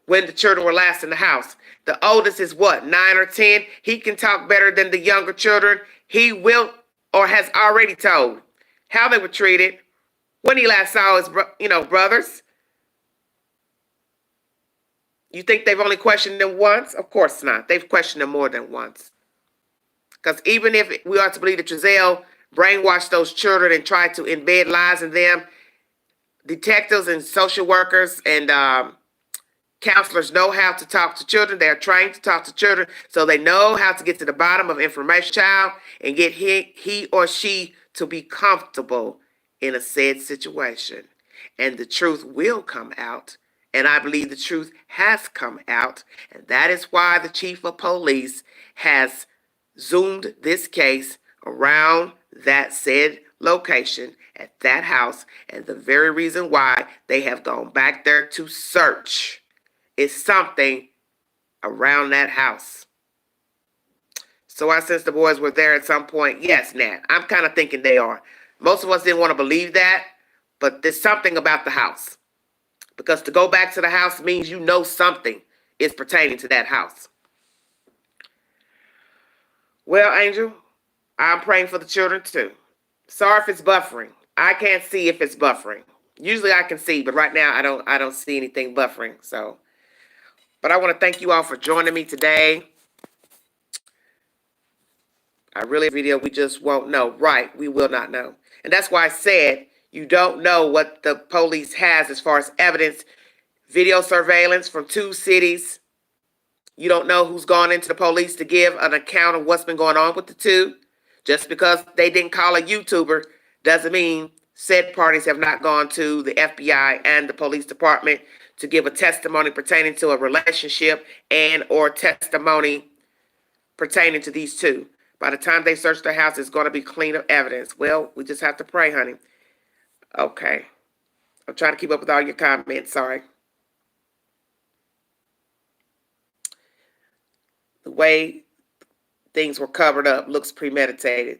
when the children were last in the house. The oldest is what, 9 or 10? He can talk better than the younger children. He will or has already told how they were treated, when he last saw his brothers. You think they've only questioned them once? Of course not. They've questioned them more than once. Because even if we are to believe that Giselle brainwashed those children and tried to embed lies in them, detectives and social workers and counselors know how to talk to children. They are trained to talk to children, so they know how to get to the bottom of information child and get he or she to be comfortable in a said situation. And the truth will come out, and I believe the truth has come out, and that is why the chief of police has zoomed this case around that said location at that house, and the very reason why they have gone back there to search is something around that house. So I sense the boys were there at some point. Yes, Nat, I'm kind of thinking they are. Most of us didn't want to believe that, but there's something about the house. Because to go back to the house means you know something is pertaining to that house. Well, Angel, I'm praying for the children too. Sorry if it's buffering. I can't see if it's buffering. Usually I can see, but right now I don't see anything buffering. But I want to thank you all for joining me today. I really video we just won't know. Right, we will not know. And that's why I said you don't know what the police has as far as evidence, video surveillance from 2 cities. You don't know who's gone into the police to give an account of what's been going on with the 2. Just because they didn't call a YouTuber doesn't mean said parties have not gone to the FBI and the police department to give a testimony pertaining to a relationship and or testimony pertaining to these 2. By the time they search their house, it's going to be clean of evidence. Well, we just have to pray, honey. Okay. I'm trying to keep up with all your comments. Sorry. The way things were covered up looks premeditated.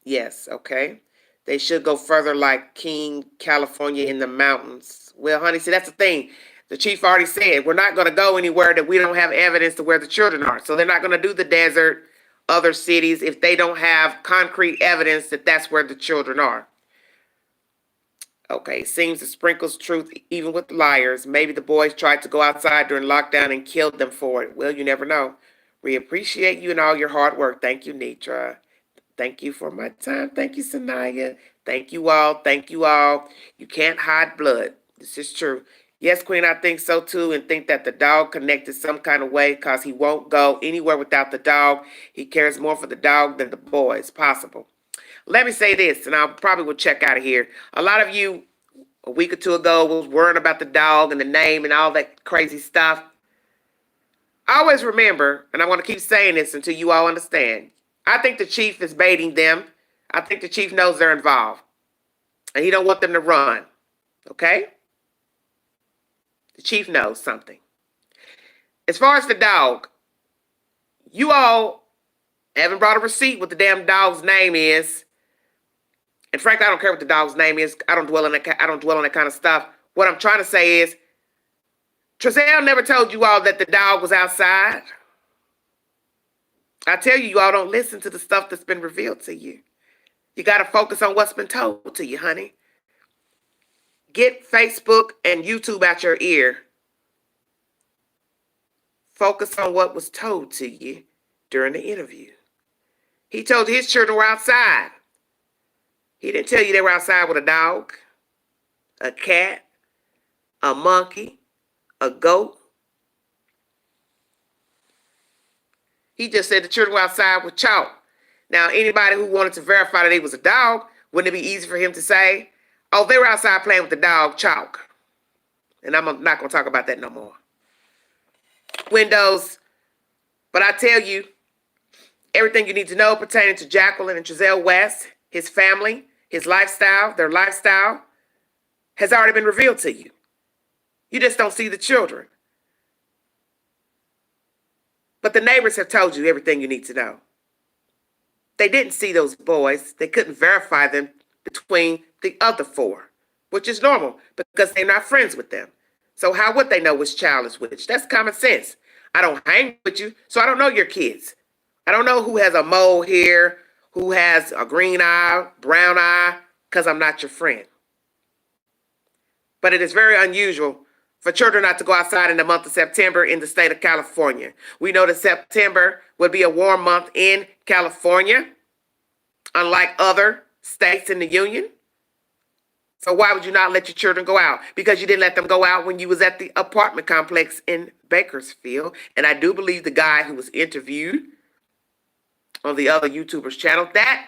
Yes, okay. They should go further like King, California in the mountains. Well, honey, see, that's the thing. The chief already said we're not going to go anywhere that we don't have evidence to where the children are. So they're not going to do the desert, other cities, if they don't have concrete evidence that that's where the children are. Okay, seems it sprinkles truth even with liars. Maybe the boys tried to go outside during lockdown and killed them for it. Well, you never know. We appreciate you and all your hard work. Thank you, Nitra. Thank you for my time. Thank you, Sanaya. Thank you all. Thank you all. You can't hide blood. This is true. Yes, Queen, I think so too, and think that the dog connected some kind of way because he won't go anywhere without the dog. He cares more for the dog than the boys. Possible. Let me say this, and I probably will check out of here. A lot of you, a week or 2 ago, was worrying about the dog and the name and all that crazy stuff. Always remember, and I want to keep saying this until you all understand, I think the chief is baiting them. I think the chief knows they're involved. And he don't want them to run. Okay? The chief knows something. As far as the dog, you all haven't brought a receipt what the damn dog's name is. And frankly, I don't care what the dog's name is. I don't dwell on that kind of stuff. What I'm trying to say is, Trezell never told you all that the dog was outside. I tell you, you all don't listen to the stuff that's been revealed to you. You got to focus on what's been told to you, honey. Get Facebook and YouTube out your ear. Focus on what was told to you during the interview. He told you his children were outside. He didn't tell you they were outside with a dog, a cat, a monkey, a goat. He just said the children were outside with chalk. Now, anybody who wanted to verify that it was a dog, wouldn't it be easy for him to say, oh, they were outside playing with the dog, chalk? And I'm not going to talk about that no more. Windows. But I tell you, everything you need to know pertaining to Jacqueline and Trezell West, his family, his lifestyle, their lifestyle, has already been revealed to you. You just don't see the children. But the neighbors have told you everything you need to know. They didn't see those boys. They couldn't verify them between the other four, which is normal because they're not friends with them. So how would they know which child is which? That's common sense. I don't hang with you, so I don't know your kids. I don't know who has a mole here, who has a green eye, brown eye, because I'm not your friend. But it is very unusual for children not to go outside in the month of September in the state of California. We know that September would be a warm month in California, unlike other states in the union. So why would you not let your children go out? Because you didn't let them go out when you was at the apartment complex in Bakersfield. And I do believe the guy who was interviewed on the other YouTuber's channel, that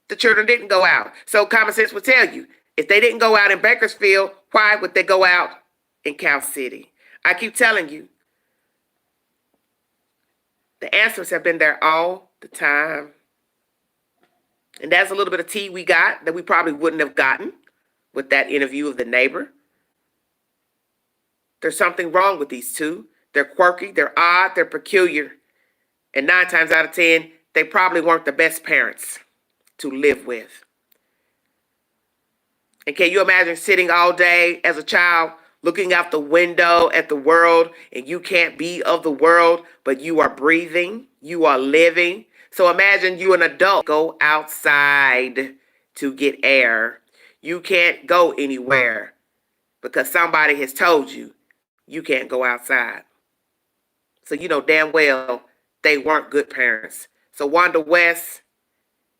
the children didn't go out. So common sense would tell you, if they didn't go out in Bakersfield, why would they go out in Cal City? I keep telling you, the answers have been there all the time. And that's a little bit of tea we got that we probably wouldn't have gotten with that interview of the neighbor. There's something wrong with these two. They're quirky, they're odd, they're peculiar. And 9 times out of 10, they probably weren't the best parents to live with. And can you imagine sitting all day as a child, looking out the window at the world, and you can't be of the world, but you are breathing, you are living. So imagine you an adult go outside to get air. You can't go anywhere because somebody has told you you can't go outside. So you know damn well they weren't good parents. So Wanda West,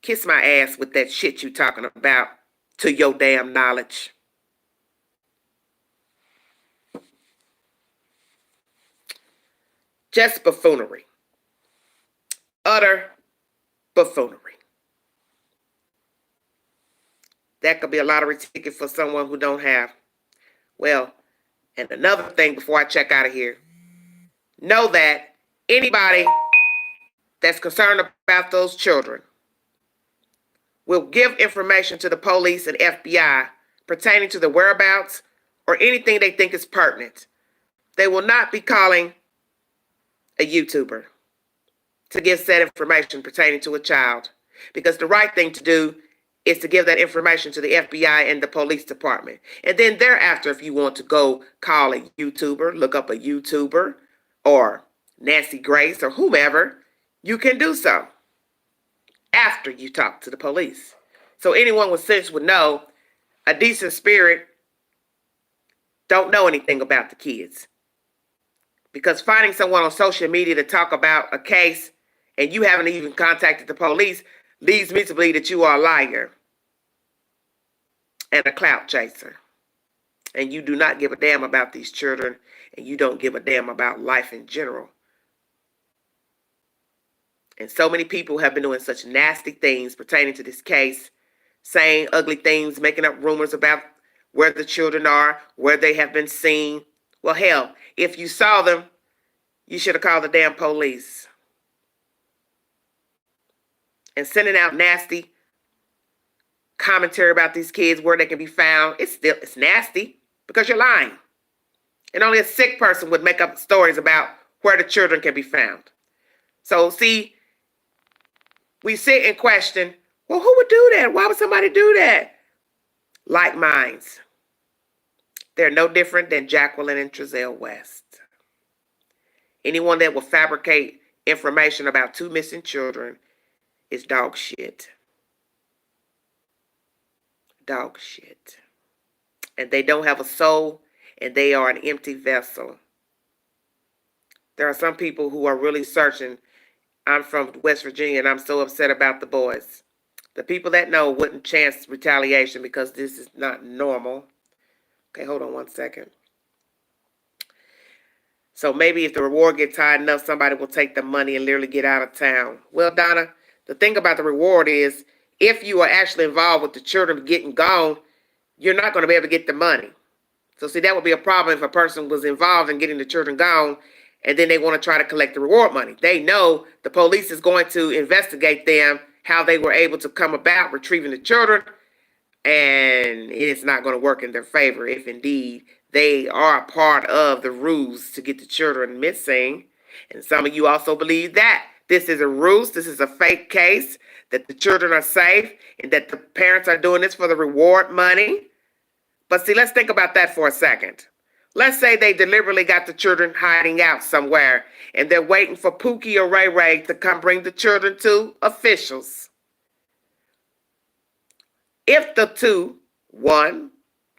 kiss my ass with that shit you talking about to your damn knowledge. Just buffoonery. Utter buffoonery. That could be a lottery ticket for someone who don't have. Well, and another thing before I check out of here. Know that anybody that's concerned about those children will give information to the police and FBI pertaining to the whereabouts or anything they think is pertinent. They will not be calling a YouTuber to give said information pertaining to a child, because the right thing to do is to give that information to the FBI and the police department. And then thereafter, if you want to go call a YouTuber, look up a YouTuber or Nancy Grace or whomever, you can do so after you talk to the police. So anyone with sense would know a decent spirit don't know anything about the kids. Because finding someone on social media to talk about a case and you haven't even contacted the police leads me to believe that you are a liar and a clout chaser. And you do not give a damn about these children, and you don't give a damn about life in general. And so many people have been doing such nasty things pertaining to this case, saying ugly things, making up rumors about where the children are, where they have been seen. Well, hell, if you saw them, you should have called the damn police. And sending out nasty commentary about these kids, where they can be found, it's nasty because you're lying. And only a sick person would make up stories about where the children can be found. So see, we sit and question, well, who would do that? Why would somebody do that? Like minds. They're no different than Jacqueline and Trezell West. Anyone that will fabricate information about 2 missing children is dog shit. Dog shit. And they don't have a soul, and they are an empty vessel. There are some people who are really searching. I'm from West Virginia, and I'm so upset about the boys. The people that know wouldn't chance retaliation because this is not normal. Okay, hold on 1 second. So maybe if the reward gets high enough, somebody will take the money and literally get out of town. Well, Donna, the thing about the reward is if you are actually involved with the children getting gone, you're not going to be able to get the money. So see, that would be a problem if a person was involved in getting the children gone and then they want to try to collect the reward money. They know the police is going to investigate them, how they were able to come about retrieving the children, and it's not going to work in their favor if indeed they are a part of the ruse to get the children missing. And some of you also believe that this is a ruse, this is a fake case, that the children are safe, and that the parents are doing this for the reward money. But see, let's think about that for a second. Let's say they deliberately got the children hiding out somewhere, and they're waiting for Pookie or Ray Ray to come bring the children to officials. If the two, one,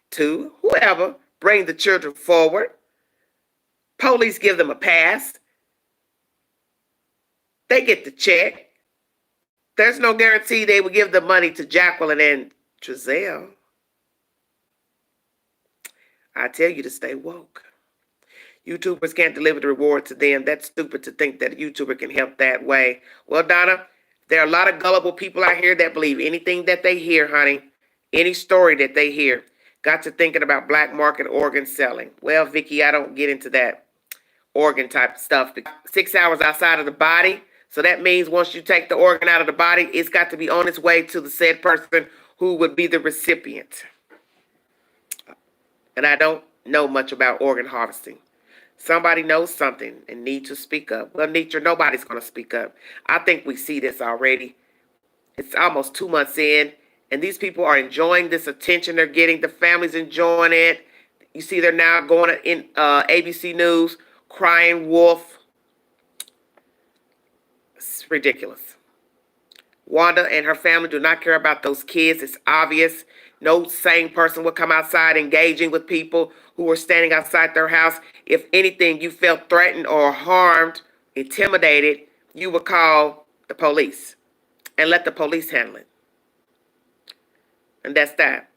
two, whoever, bring the children forward, police give them a pass, they get the check. There's no guarantee they will give the money to Jacqueline and Trezelle. I tell you to stay woke. YouTubers can't deliver the reward to them. That's stupid to think that a YouTuber can help that way. Well, Donna, there are a lot of gullible people out here that believe anything that they hear, honey. Any story that they hear. Got to thinking about black market organ selling. Well, Vicky, I don't get into that organ type stuff. 6 hours outside of the body. So that means once you take the organ out of the body, it's got to be on its way to the said person who would be the recipient. And I don't know much about organ harvesting. Somebody knows something and need to speak up. Well, Nitra, nobody's going to speak up. I think we see this already. It's almost 2 months in, and these people are enjoying this attention they're getting. The family's enjoying it. You see they're now going in ABC News, crying wolf. It's ridiculous. Wanda and her family do not care about those kids. It's obvious. No sane person would come outside engaging with people who were standing outside their house. If anything, you felt threatened or harmed, intimidated, you would call the police and let the police handle it. And that's that.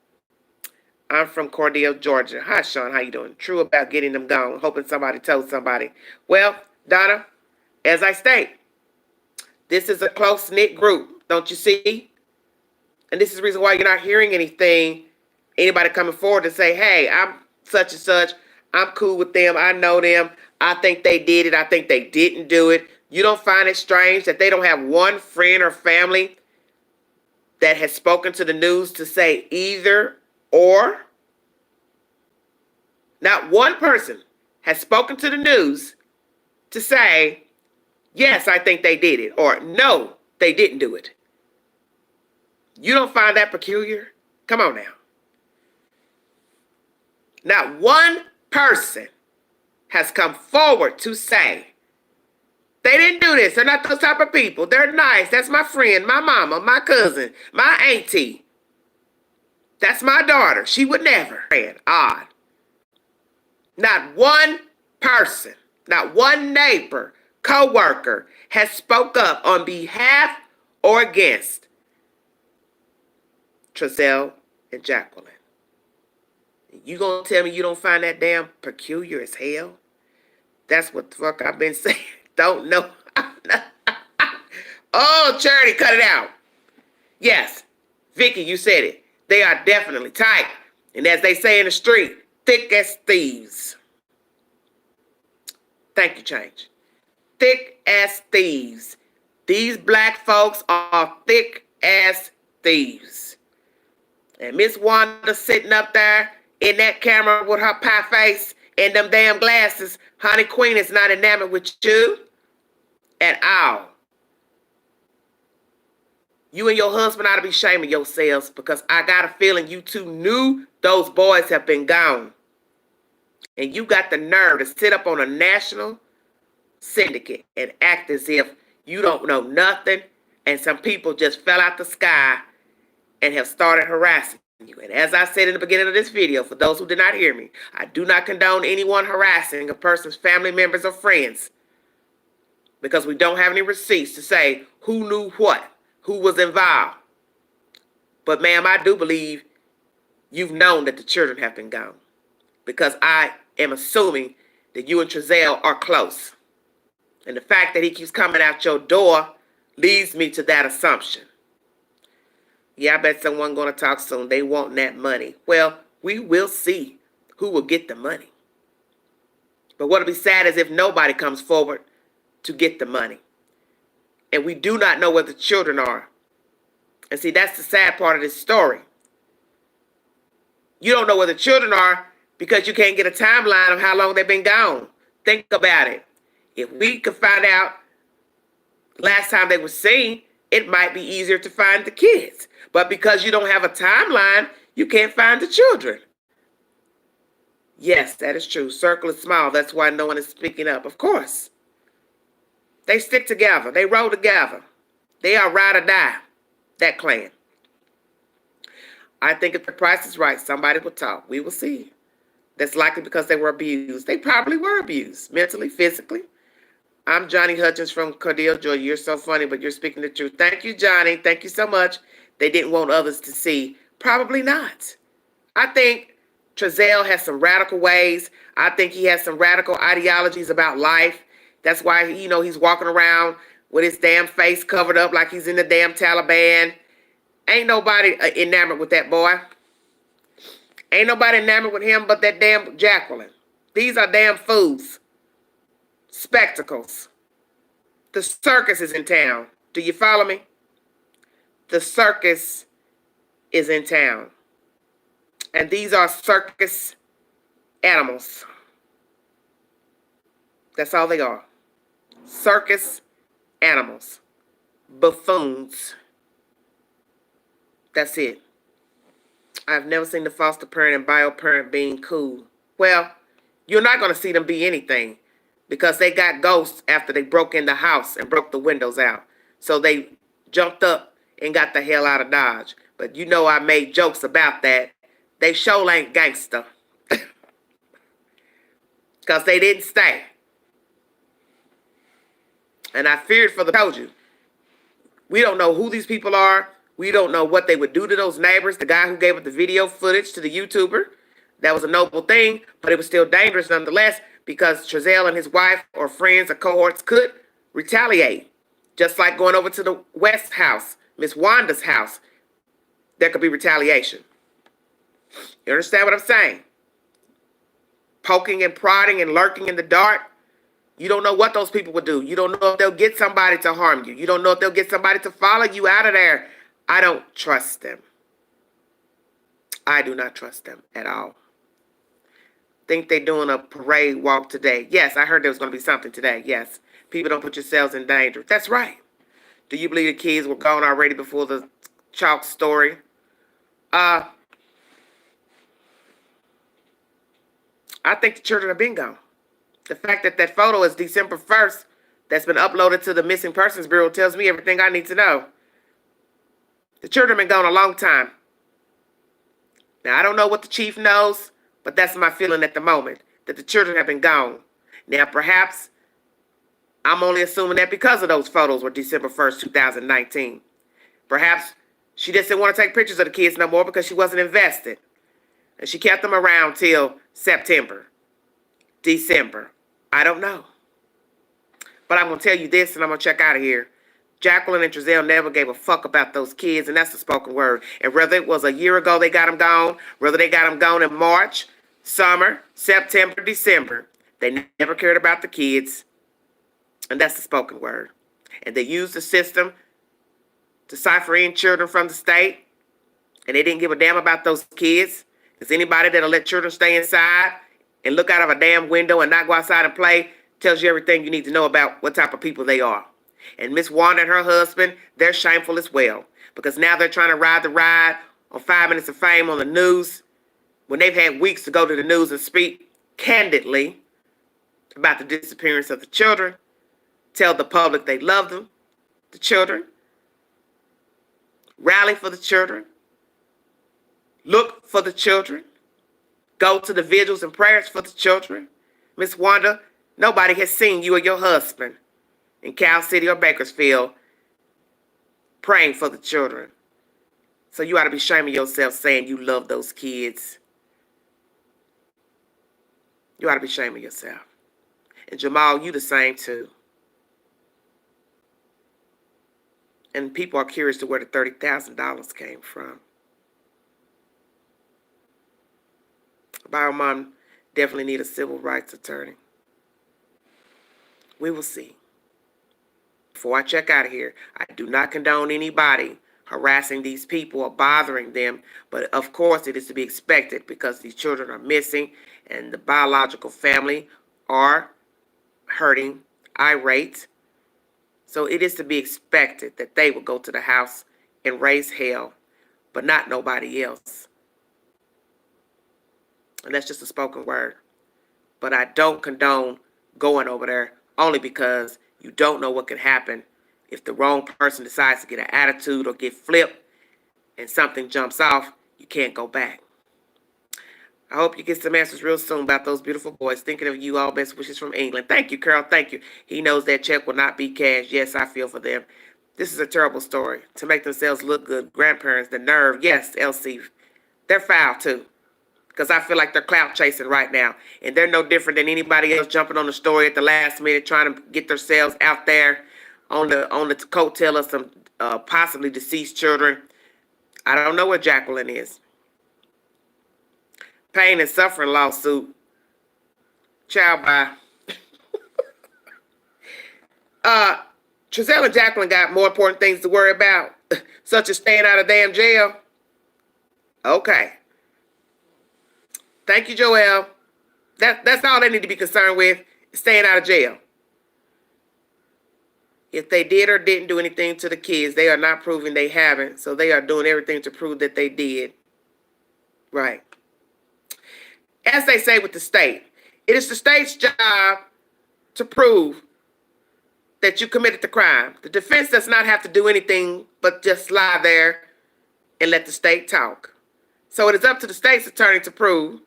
I'm from Cordell, Georgia. Hi, Sean. How you doing? True about getting them gone. Hoping somebody told somebody. Well, Donna, as I state, this is a close-knit group. Don't you see? And this is the reason why you're not hearing anybody coming forward to say, hey, I'm such and such. I'm cool with them. I know them. I think they did it. I think they didn't do it. You don't find it strange that they don't have one friend or family that has spoken to the news to say either or? Not one person has spoken to the news to say, yes, I think they did it, or no, they didn't do it. You don't find that peculiar? Come on now. Not one person has come forward to say, they didn't do this. They're not those type of people. They're nice. That's my friend, my mama, my cousin, my auntie. That's my daughter. She would never. Odd. Not one person, not one neighbor, co-worker has spoke up on behalf or against Trezelle and Jacqueline. You gonna tell me you don't find that damn peculiar as hell? That's what the fuck I've been saying. Don't know. Oh, Charity, cut it out. Yes, Vicky, you said it. They are definitely tight. And as they say in the street, thick as thieves. Thank you, Change. Thick as thieves. These black folks are thick as thieves. And Miss Wanda sitting up there in that camera with her pie face and them damn glasses, Honey Queen is not enamored with you at all. You and your husband ought to be shaming yourselves because I got a feeling you two knew those boys have been gone. And you got the nerve to sit up on a national syndicate and act as if you don't know nothing and some people just fell out the sky and have started harassing you. And as I said in the beginning of this video, for those who did not hear me, I do not condone anyone harassing a person's family members or friends because we don't have any receipts to say who knew what, who was involved. But ma'am, I do believe you've known that the children have been gone because I am assuming that you and Trezell are close. And the fact that he keeps coming out your door leads me to that assumption. Yeah, I bet someone going to talk soon. They want that money. Well, we will see who will get the money. But what'll be sad is if nobody comes forward to get the money. And we do not know where the children are. And see, that's the sad part of this story. You don't know where the children are because you can't get a timeline of how long they've been gone. Think about it. If we could find out last time they were seen, it might be easier to find the kids. But because you don't have a timeline, you can't find the children. Yes, that is true. Circle is small. That's why no one is speaking up. Of course. They stick together. They roll together. They are ride or die, that clan. I think if the price is right, somebody will talk. We will see. That's likely because they were abused. They probably were abused, mentally, physically. I'm Johnny Hutchins from Cordele, Georgia. You're so funny, but you're speaking the truth. Thank you, Johnny. Thank you so much. They didn't want others to see. Probably not. I think Trezell has some radical ways. I think he has some radical ideologies about life. That's why, he's walking around with his damn face covered up like he's in the damn Taliban. Ain't nobody enamored with that boy. Ain't nobody enamored with him but that damn Jacqueline. These are damn fools. Spectacles. The circus is in town. Do you follow me? The circus is in town. And these are circus animals. That's all they are. Circus animals. Buffoons. That's it. I've never seen the foster parent and bio parent being cool. Well, you're not going to see them be anything because they got ghosts after they broke in the house and broke the windows out. So they jumped up and got the hell out of Dodge. But I made jokes about that. They sure ain't gangster. Because they didn't stay. And I feared for the told you. We don't know who these people are. We don't know what they would do to those neighbors. The guy who gave up the video footage to the YouTuber, that was a noble thing, but it was still dangerous nonetheless because Trezell and his wife or friends or cohorts could retaliate. Just like going over to the West house, Miss Wanda's house, there could be retaliation. You understand what I'm saying? Poking and prodding and lurking in the dark. You don't know what those people would do. You don't know if they'll get somebody to harm you. You don't know if they'll get somebody to follow you out of there. I don't trust them. I do not trust them at all. Think they're doing a parade walk today. Yes, I heard there was going to be something today. Yes. People don't put yourselves in danger. That's right. Do you believe the kids were gone already before the chalk story? I think the children have been gone. The fact that that photo is December 1st that's been uploaded to the Missing Persons Bureau tells me everything I need to know. The children have been gone a long time. Now, I don't know what the chief knows, but that's my feeling at the moment, that the children have been gone. Now, perhaps I'm only assuming that because of those photos were December 1st, 2019. Perhaps she just didn't want to take pictures of the kids no more because she wasn't invested. And she kept them around till September, December. I don't know. But I'm going to tell you this, and I'm going to check out of here. Jacqueline and Trezell never gave a fuck about those kids, and that's the spoken word. And whether it was a year ago they got them gone, whether they got them gone in March, summer, September, December, they never cared about the kids, and that's the spoken word. And they used the system to cipher in children from the state, and they didn't give a damn about those kids. Because anybody that'll let children stay inside and look out of a damn window and not go outside and play tells you everything you need to know about what type of people they are. And Miss Wanda and her husband, they're shameful as well. Because now they're trying to ride the ride on 5 Minutes of Fame on the news when they've had weeks to go to the news and speak candidly about the disappearance of the children. tell the public they love them, the children, rally for the children, look for the children, go to the vigils and prayers for the children. Miss Wanda, nobody has seen you or your husband in Cal City or Bakersfield praying for the children. So you ought to be shaming yourself saying you love those kids. You ought to be shaming yourself. And Jamal, you the same too. And people are curious to where the $30,000 came from. Bio mom definitely need a civil rights attorney. We will see. Before I check out of here, I do not condone anybody harassing these people or bothering them, but of course it is to be expected because these children are missing and the biological family are hurting, irate. So it is to be expected that they will go to the house and raise hell, but not nobody else. And that's just a spoken word. But I don't condone going over there only because you don't know what could happen if the wrong person decides to get an attitude or get flipped and something jumps off, you can't go back. I hope you get some answers real soon about those beautiful boys. Thinking of you, all best wishes from England. Thank you, Carol. Thank you. He knows that check will not be cashed. Yes, I feel for them. This is a terrible story. To make themselves look good, grandparents, the nerve. Yes, LC, they're foul too. Because I feel like they're clout chasing right now. And they're no different than anybody else jumping on the story at the last minute trying to get themselves out there on the coattail of some possibly deceased children. I don't know where Jacqueline is. Pain and suffering lawsuit. Child bye. Trezell and Jacqueline got more important things to worry about, such as staying out of damn jail. Okay. Thank you, Joelle. That's all they need to be concerned with, staying out of jail. If they did or didn't do anything to the kids, they are not proving they haven't. So they are doing everything to prove that they did. Right. As they say with the state, it is the state's job to prove that you committed the crime. The defense does not have to do anything but just lie there and let the state talk. So it is up to the state's attorney to prove,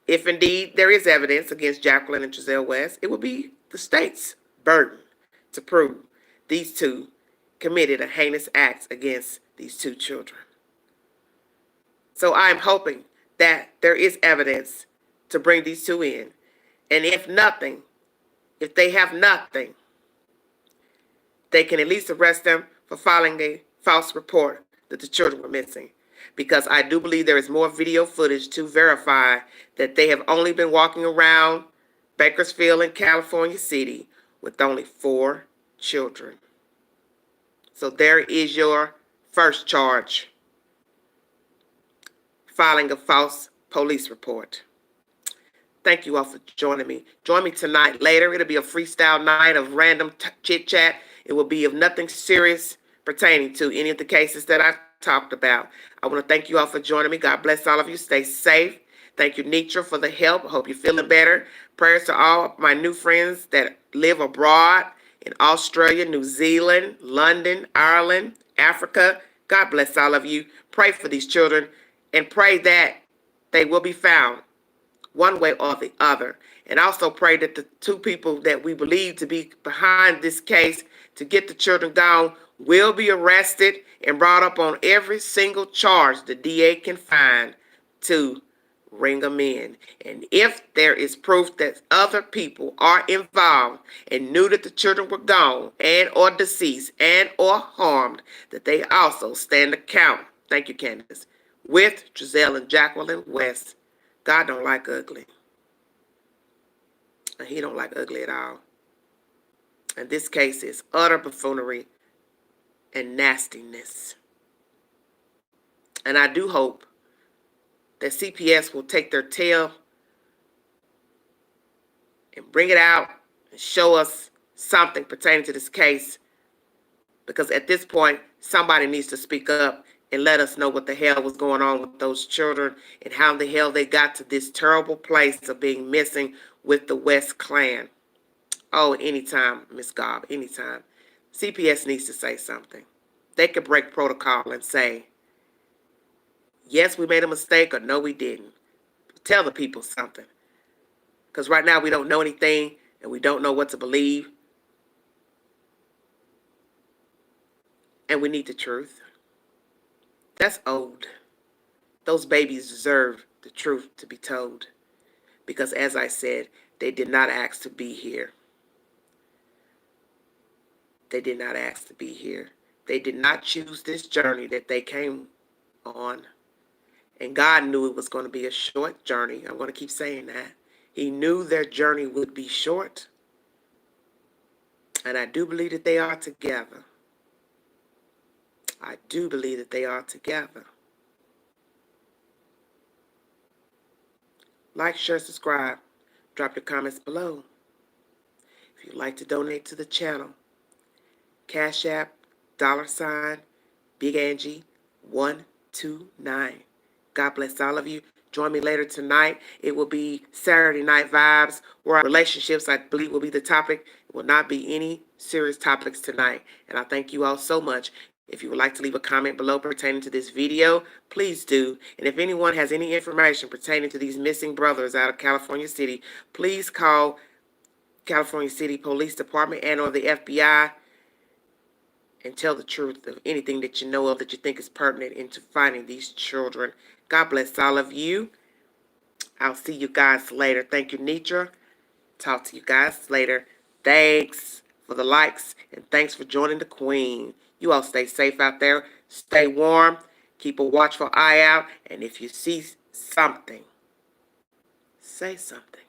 if indeed there is evidence against Jacqueline and Trezell West, it will be the state's burden to prove these two committed a heinous act against these two children. So I'm hoping that there is evidence to bring these two in. And if nothing, if they have nothing, they can at least arrest them for filing a false report that the children were missing. Because I do believe there is more video footage to verify that they have only been walking around Bakersfield and California City with only 4 children. So there is your first charge. Filing a false police report. Thank you all for joining me. Join me tonight. Later, it'll be a freestyle night of random chit-chat. It will be of nothing serious pertaining to any of the cases that I've talked about. I want to thank you all for joining me. God bless all of you. Stay safe. Thank you, Nitra, for the help. I hope you're feeling better. Prayers to all my new friends that live abroad in Australia, New Zealand, London, Ireland, Africa. God bless all of you. Pray for these children and pray that they will be found one way or the other. And also pray that the 2 people that we believe to be behind this case to get the children gone will be arrested and brought up on every single charge the DA can find to ring them in. And if there is proof that other people are involved and knew that the children were gone and or deceased and or harmed, that they also stand account. Thank you, Candace. With Trezell and Jacqueline West. God don't like ugly. And he don't like ugly at all. And this case is utter buffoonery and nastiness. And I do hope that CPS will take their tail and bring it out and show us something pertaining to this case. Because at this point, somebody needs to speak up and let us know what the hell was going on with those children and how the hell they got to this terrible place of being missing with the West Clan. Oh, anytime, Miss Gobb, anytime. CPS needs to say something. They could break protocol and say, yes, we made a mistake, or no, we didn't. Tell the people something. Because right now we don't know anything, and we don't know what to believe. And we need the truth. That's old. Those babies deserve the truth to be told. Because as I said, they did not ask to be here. They did not ask to be here. They did not choose this journey that they came on. And God knew it was going to be a short journey. I'm going to keep saying that. He knew their journey would be short. And I do believe that they are together. I do believe that they are together. Like, share, subscribe. Drop your comments below. If you'd like to donate to the channel, Cash App, $ Big Angie 129. God bless all of you. Join me later tonight. It will be Saturday Night Vibes, where our relationships, I believe, will be the topic. It will not be any serious topics tonight. And I thank you all so much. If you would like to leave a comment below pertaining to this video, please do. And if anyone has any information pertaining to these missing brothers out of California City, please call California City Police Department and or the FBI and tell the truth of anything that you know of that you think is pertinent into finding these children. God bless all of you. I'll see you guys later. Thank you, Nitra. Talk to you guys later. Thanks for the likes and thanks for joining the Queen. You all stay safe out there. Stay warm. Keep a watchful eye out. And if you see something, say something.